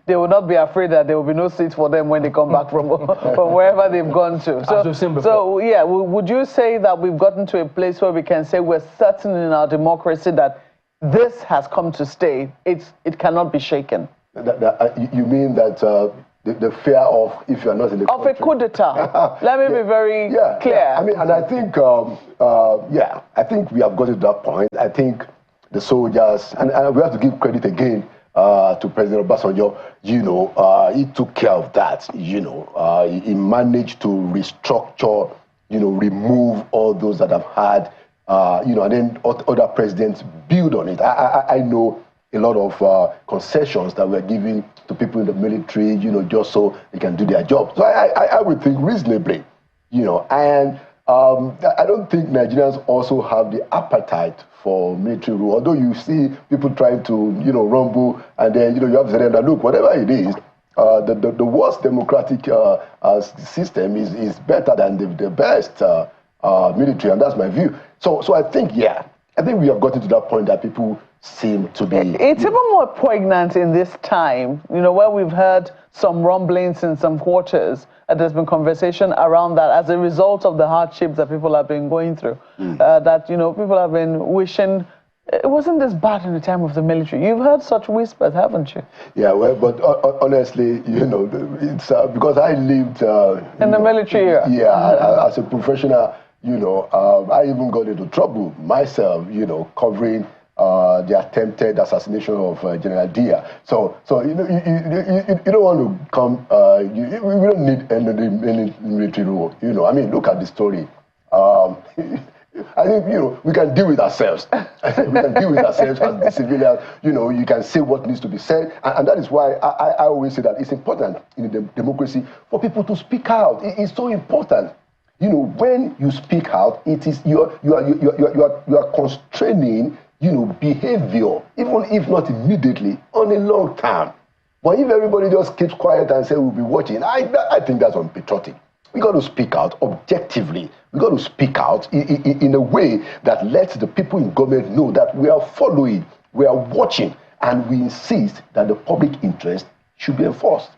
they will not be afraid that there will be no seats for them when they come back from wherever they've gone to. So yeah, would you say that we've gotten to a place where we can say we're certain in our democracy that this has come to stay? It cannot be shaken. You mean that the fear of, if you are not in the country, of a coup d'etat? Let me be very clear. Yeah. I mean, and I think, I think we have got to that point. I think the soldiers, and we have to give credit again to President Obasanjo. You know, he took care of that. You know, he managed to restructure, you know, remove all those that have had, you know, and then other presidents build on it. I know a lot of concessions that were given to people in the military, you know, just so they can do their job. So I would think reasonably, you know, and I don't think Nigerians also have the appetite for military rule. Although you see people trying to, you know, rumble, and then, you know, you have to say that, look, whatever it is, the worst democratic system is better than the best military, and that's my view. So I think, I think we have gotten to that point that people seem to be. It's even more poignant in this time, you know, where we've heard some rumblings in some quarters, and there's been conversation around that as a result of the hardships that people have been going through. That, you know, people have been wishing it wasn't this bad in the time of the military. You've heard such whispers, haven't you? Yeah, well, but honestly, you know, it's because I lived in the military era. Yeah, as a professional, you know, I even got into trouble myself, you know, covering the attempted assassination of General Dia. So you know, you don't want to come. We don't need any military rule. You know, I mean, look at the story. I think, you know, we can deal with ourselves. We can deal with ourselves as the civilians. You know, you can say what needs to be said, and that is why I always say that it's important in the democracy for people to speak out. It's so important. You know, when you speak out, it is you are constraining, you know, behavior, even if not immediately, on a long term. But if everybody just keeps quiet and say we'll be watching, I think that's unpatriotic. We got to speak out objectively. We got to speak out in a way that lets the people in government know that we are following, we are watching, and we insist that the public interest should be enforced.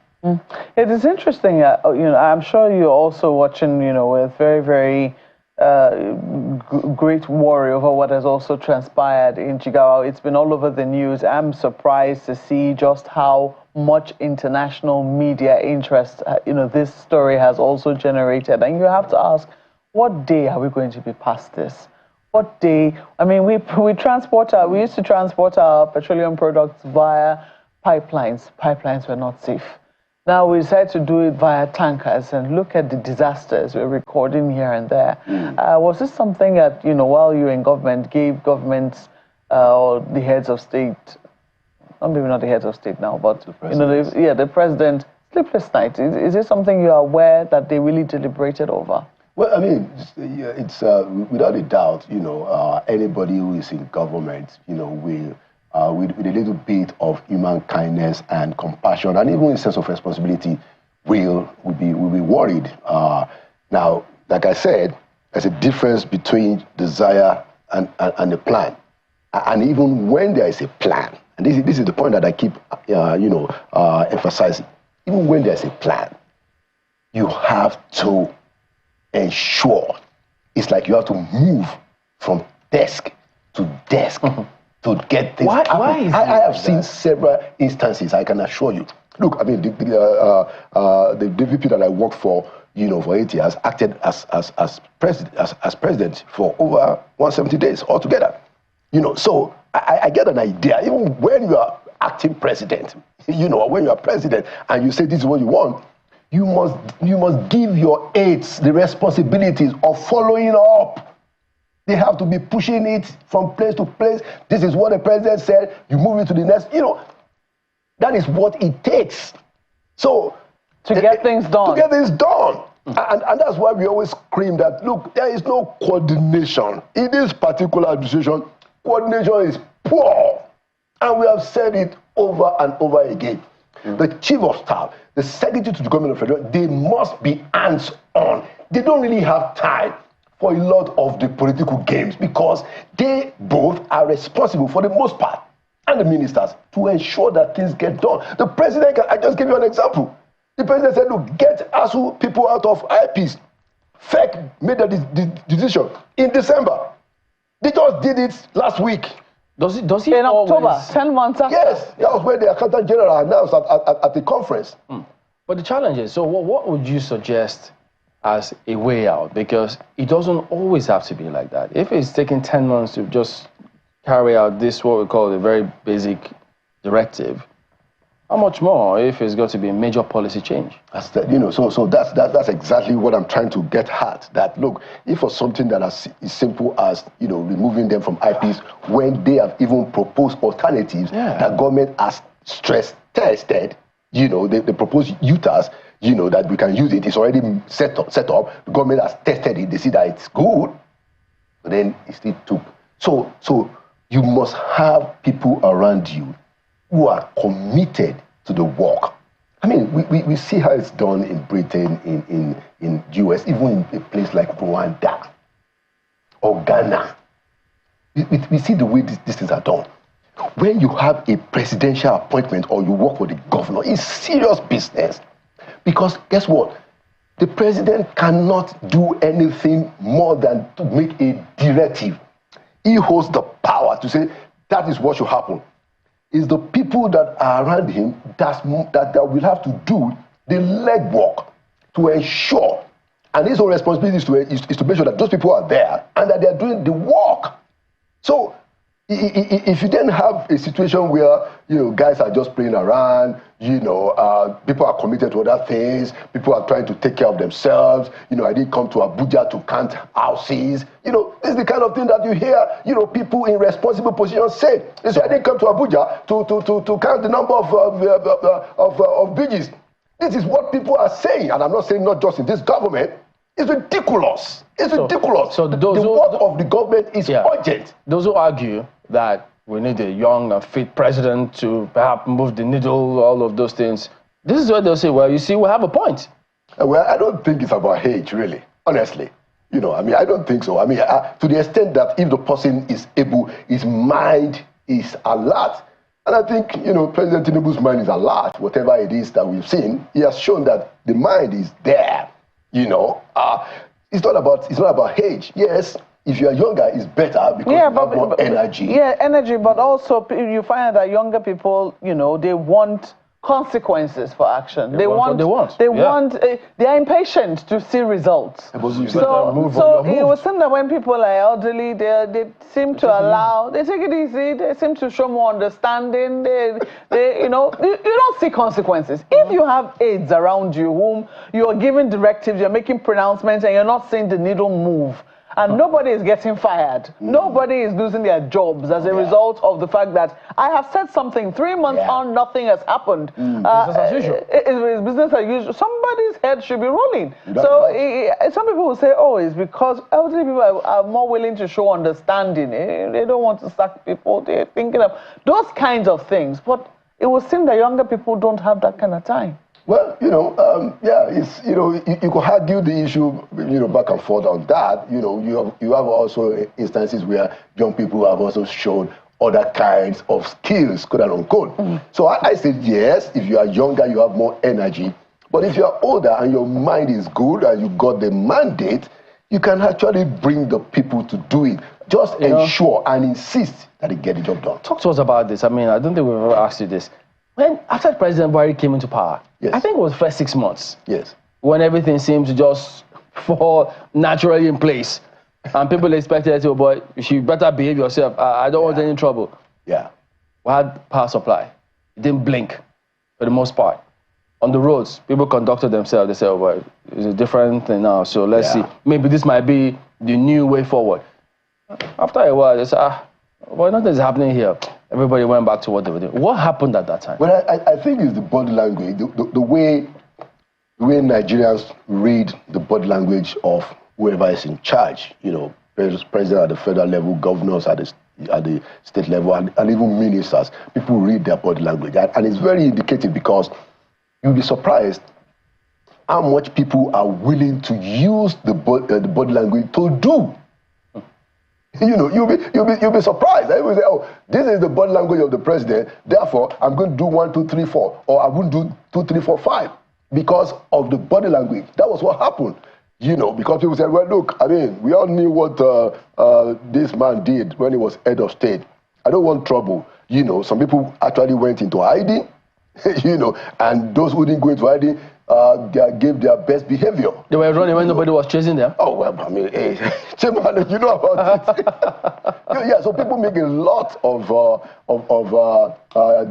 It is interesting, you know, I'm sure you're also watching, you know, with very, very great worry over what has also transpired in Jigawa. It's been all over the news. I'm surprised to see just how much international media interest, this story has also generated. And you have to ask, what day are we going to be past this? What day? I mean, we used to transport our petroleum products via pipelines. Pipelines were not safe. Now we decided to do it via tankers, and look at the disasters we're recording here and there. Was this something that, while you were in government, gave governments or the heads of state, maybe not the heads of state now, but the president, sleepless nights? Is this something you are aware that they really deliberated over? Well, I mean, it's without a doubt, anybody who is in government, will. With a little bit of human kindness and compassion and even a sense of responsibility, will be worried. Now, like I said, there's a difference between desire and a plan. And even when there is a plan, and this is the point that I keep emphasizing, even when there's a plan, you have to ensure. It's like you have to move from desk to desk. To get things. Why is I have seen several instances, I can assure you. Look, I mean, the VP that I worked for, for 8 years, acted as president for over 170 days altogether. So I get an idea. Even when you are acting president, when you are president and you say this is what you want, you must give your aides the responsibilities of following up. They have to be pushing it from place to place. This is what the president said. You move it to the next. That is what it takes. So to get things done. To get things done. And that's why we always scream that, look, there is no coordination. In this particular administration, coordination is poor. And we have said it over and over again. The chief of staff, the secretary to the government of federal, they must be hands-on. They don't really have time for a lot of the political games because they both are responsible for the most part, and the ministers, to ensure that things get done. The president, I just give you an example. The president said, look, get ASU people out of IPs. FEC made the decision in December. They just did it last week. Does he in October, 10 months after? Yes, that was when the accountant general announced at the conference. But the challenge is, so what would you suggest as a way out? Because it doesn't always have to be like that. If it's taking 10 months to just carry out this, what we call a very basic directive, how much more if it's got to be a major policy change? That's that's exactly what I'm trying to get at. That look, if for something that is simple as removing them from IPs, when they have even proposed alternatives that government has stress tested, they propose UTAS, that we can use it. It's already set up. The government has tested it. They see that it's good. But then it still took. So you must have people around you who are committed to the work. I mean, we see how it's done in Britain, in US, even in a place like Rwanda or Ghana. We see the way these things are done. When you have a presidential appointment or you work for the governor, it's serious business. Because guess what? The president cannot do anything more than to make a directive. He holds the power to say that is what should happen. It's the people that are around him that will have to do the legwork to ensure. And his own responsibility is to make sure that those people are there and that they are doing the work. So if you then have a situation where guys are just playing around, people are committed to other things, people are trying to take care of themselves, I didn't come to Abuja to count houses, this is the kind of thing that you hear, people in responsible positions say. They say, I didn't come to Abuja to count the number of bridges. This is what people are saying, and I'm not saying not just in this government. It's ridiculous. It's ridiculous. So the work of the government is urgent. Those who argue that we need a young and fit president to perhaps move the needle, all of those things, this is what they'll say, well, you see, we have a point. Well, I don't think it's about age, really, honestly. I don't think so. To the extent that if the person is able, his mind is alert. And I think, President Tinubu's mind is alert, whatever it is that we've seen. He has shown that the mind is there. It's not about age. Yes, if you are younger, it's better because you have more energy. Yeah, energy, but also you find that younger people, you know, they want consequences for action. They are impatient to see results. So it was something that when people are elderly, they seem to allow, they take it easy, they seem to show more understanding, they you know, you don't see consequences. If you have aides around you whom you are giving directives, you're making pronouncements, and you're not seeing the needle move, and nobody is getting fired. Nobody is losing their jobs as a result of the fact that I have said something. 3 months on, nothing has happened. Business as usual. It's business as usual. Somebody's head should be rolling. So some people will say, oh, it's because elderly people are more willing to show understanding. They don't want to sack people. They're thinking of those kinds of things. But it would seem that younger people don't have that kind of time. Well, you know, it's, you know, you could argue the issue, you know, back and forth on that. You know, you have also instances where young people have also shown other kinds of skills, quote unquote. So I said, yes, if you are younger, you have more energy. But if you are older and your mind is good and you got the mandate, you can actually bring the people to do it. Just ensure and insist that they get the job done. Talk to us about this. I mean, I don't think we've ever asked you this. When after President Buhari came into power, I think it was the first 6 months. Yes. When everything seemed to just fall naturally in place, and people expected, oh boy, you better behave yourself. I don't want any trouble. Yeah. We had power supply. It didn't blink, for the most part. On the roads, people conducted themselves. They said, oh boy, it's a different thing now. So let's see. Maybe this might be the new way forward. After a while, they said, well, nothing's happening here. Everybody went back to what they were doing. What happened at that time? Well, I think it's the body language, the way Nigerians read the body language of whoever is in charge. You know, president at the federal level, governors at the state level, and even ministers. People read their body language, and it's very indicative because you'll be surprised how much people are willing to use the body language to do. You know, you'll be surprised. Everybody say, oh, this is the body language of the president, therefore I'm going to do 1, 2, 3, 4, or I wouldn't do 2, 3, 4, 5 because of the body language. That was what happened. You know, because people said, well, look, I mean, we all knew what this man did when he was head of state. I don't want trouble. You know, some people actually went into hiding, you know, and those who didn't go into hiding, they gave their best behavior. They were running when nobody was chasing them? Oh, well, I mean, hey, Chairman, you know about it. Yeah, so people make a lot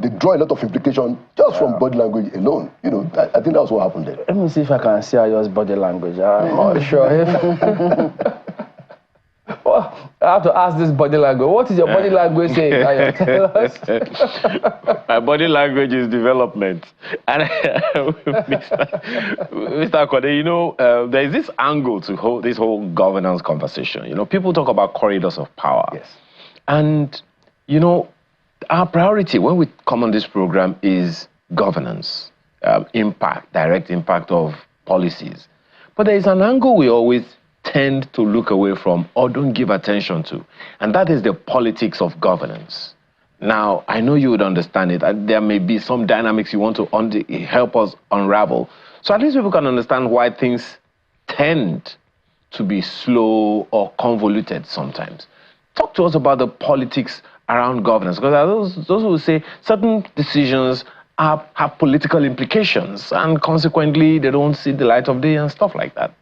they draw a lot of implication just from body language alone. You know, I think that's what happened there. Let me see if I can see Ayo's body language. I'm not sure if... Well, I have to ask this body language. What is your body language saying, Ayo? Tell us. My body language is development. And Mr. Akode, you know, there is this angle to this whole governance conversation. You know, people talk about corridors of power. Yes. And, you know, our priority when we come on this program is governance, impact, direct impact of policies. But there is an angle we always tend to look away from or don't give attention to, and that is the politics of governance. Now, I know you would understand it. There may be some dynamics you want to help us unravel, so at least people can understand why things tend to be slow or convoluted sometimes. Talk to us about the politics around governance, because those who say certain decisions have political implications, and consequently, they don't see the light of day and stuff like that.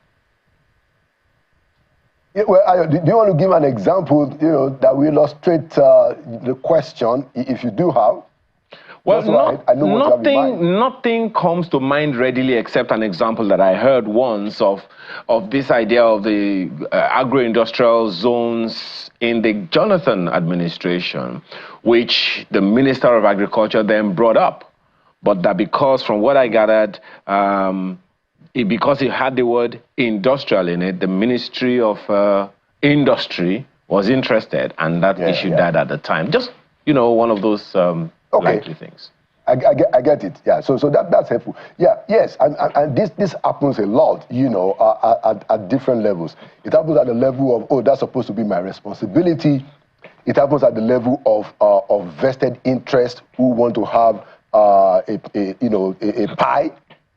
Yeah, well, do you want to give an example, you know, that will illustrate the question, if you do have? Well, nothing comes to mind readily except an example that I heard once of this idea of the agro-industrial zones in the Jonathan administration, which the Minister of Agriculture then brought up. But that because, from what I gathered, because it had the word industrial in it, the Ministry of Industry was interested, and that issue died at the time. Just, you know, one of those likely things. I get it. Yeah. So that's helpful. Yeah. Yes. And this happens a lot. You know, at different levels. It happens at the level of, oh, that's supposed to be my responsibility. It happens at the level of vested interest who want to have a pie.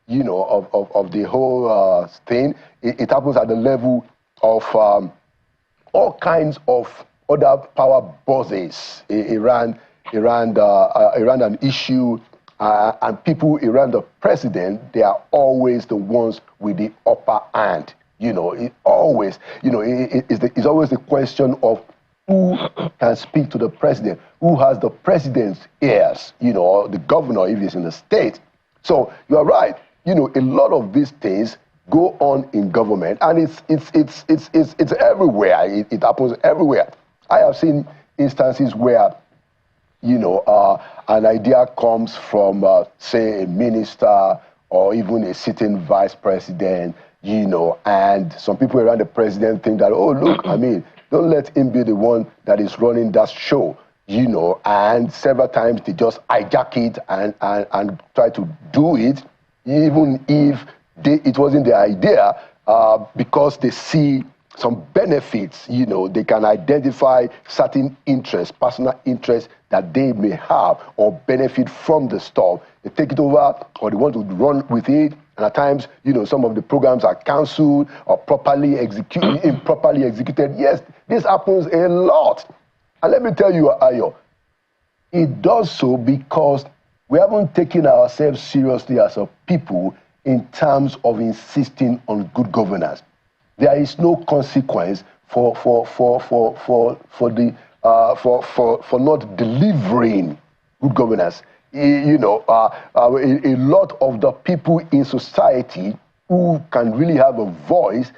of the whole thing. It happens at the level of all kinds of other power bosses. Iran an issue, and people around the president, they are always the ones with the upper hand. It's always the question of who can speak to the president, who has the president's ears, the governor if he's in the state. So you are right. A lot of these things go on in government, and it's everywhere. It happens everywhere. I have seen instances where an idea comes from, say, a minister or even a sitting vice president, and some people around the president think that, oh, look, don't let him be the one that is running that show, and several times they just hijack it and try to do it, even if it wasn't their idea, because they see some benefits, they can identify certain interests, personal interests that they may have or benefit from the stuff. They take it over or they want to run with it. And at times, some of the programs are cancelled or improperly executed. Yes, this happens a lot. And let me tell you, Ayo, it does so because we haven't taken ourselves seriously as a people in terms of insisting on good governance. There is no consequence for not delivering good governance. A lot of the people in society who can really have a voice,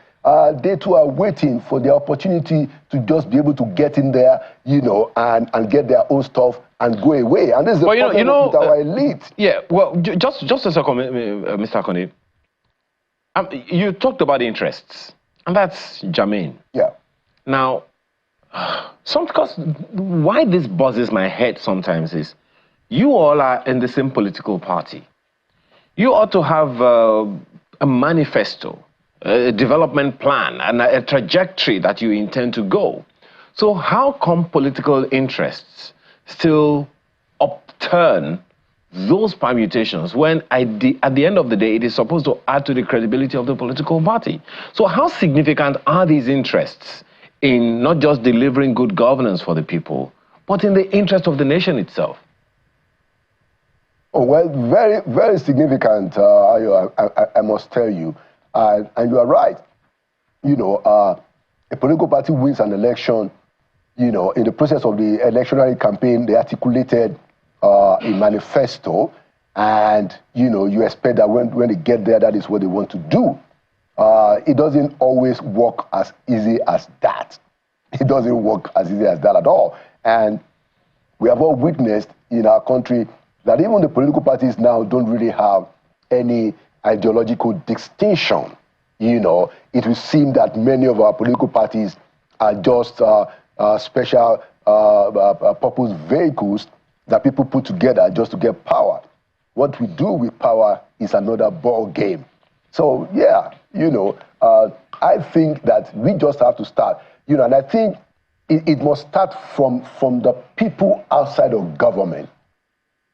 they too are waiting for the opportunity to just be able to get in there, and get their own stuff and go away. And this is the problem with our elite. Yeah, well, just a second, Mr. Akoni. You talked about interests, and that's germane. Yeah. Now, because why this buzzes my head sometimes is, you all are in the same political party. You ought to have a manifesto, a development plan, and a trajectory that you intend to go. So how come political interests still upturn those permutations when at the end of the day it is supposed to add to the credibility of the political party? So how significant are these interests in not just delivering good governance for the people, but in the interest of the nation itself? Oh, well, very, very significant, I must tell you. And you are right. A political party wins an election, in the process of the electionary campaign, they articulated a manifesto, and, you expect that when they get there, that is what they want to do. It doesn't always work as easy as that. It doesn't work as easy as that at all. And we have all witnessed in our country that even the political parties now don't really have any ideological distinction. It will seem that many of our political parties are just special purpose vehicles that people put together just to get power. What we do with power is another ball game. So, yeah, I think that we just have to start, and I think it must start from the people outside of government.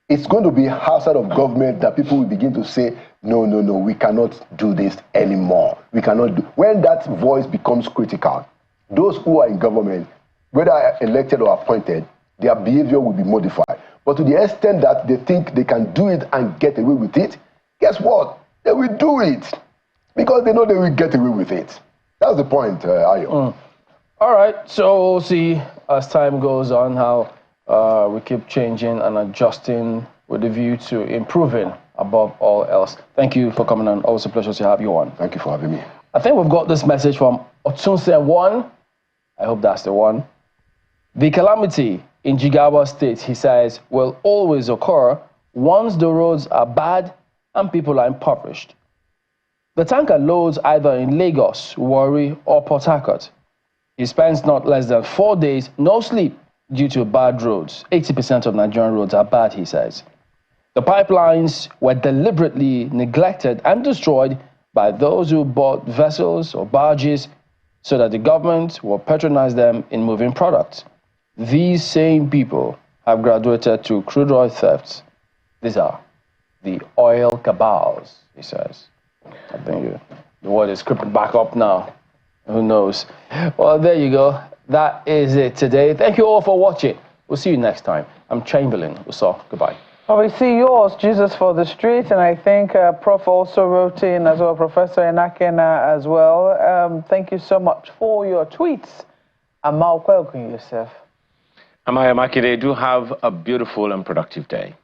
It's going to be outside of government that people will begin to say, no, we cannot do this anymore. We cannot do. When that voice becomes critical, those who are in government, whether elected or appointed, their behavior will be modified. But to the extent that they think they can do it and get away with it, guess what? They will do it because they know they will get away with it. That's the point, Ayo. All right, so we'll see as time goes on how we keep changing and adjusting with a view to improving above all else. Thank you for coming on. Always a pleasure to have you on. Thank you for having me. I think we've got this message from Otunse1. I hope that's the one. The calamity in Jigawa State, he says, will always occur once the roads are bad and people are impoverished. The tanker loads either in Lagos, Warri, or Port Harcourt. He spends not less than 4 days, no sleep, due to bad roads. 80% of Nigerian roads are bad, he says. The pipelines were deliberately neglected and destroyed by those who bought vessels or barges so that the government will patronize them in moving products. These same people have graduated to crude oil thefts. These are the oil cabals. he says. I think the word is creeping back up now. Who knows? Well, there you go. That is it today. Thank you all for watching. We'll see you next time. I'm Chamberlain. Uso. Goodbye. Well, we see yours, Jesus for the Street, and I think Prof also wrote in as well, Professor Enakena as well. Thank you so much for your tweets. Amal, welcome yourself. Amaya Makide, do have a beautiful and productive day.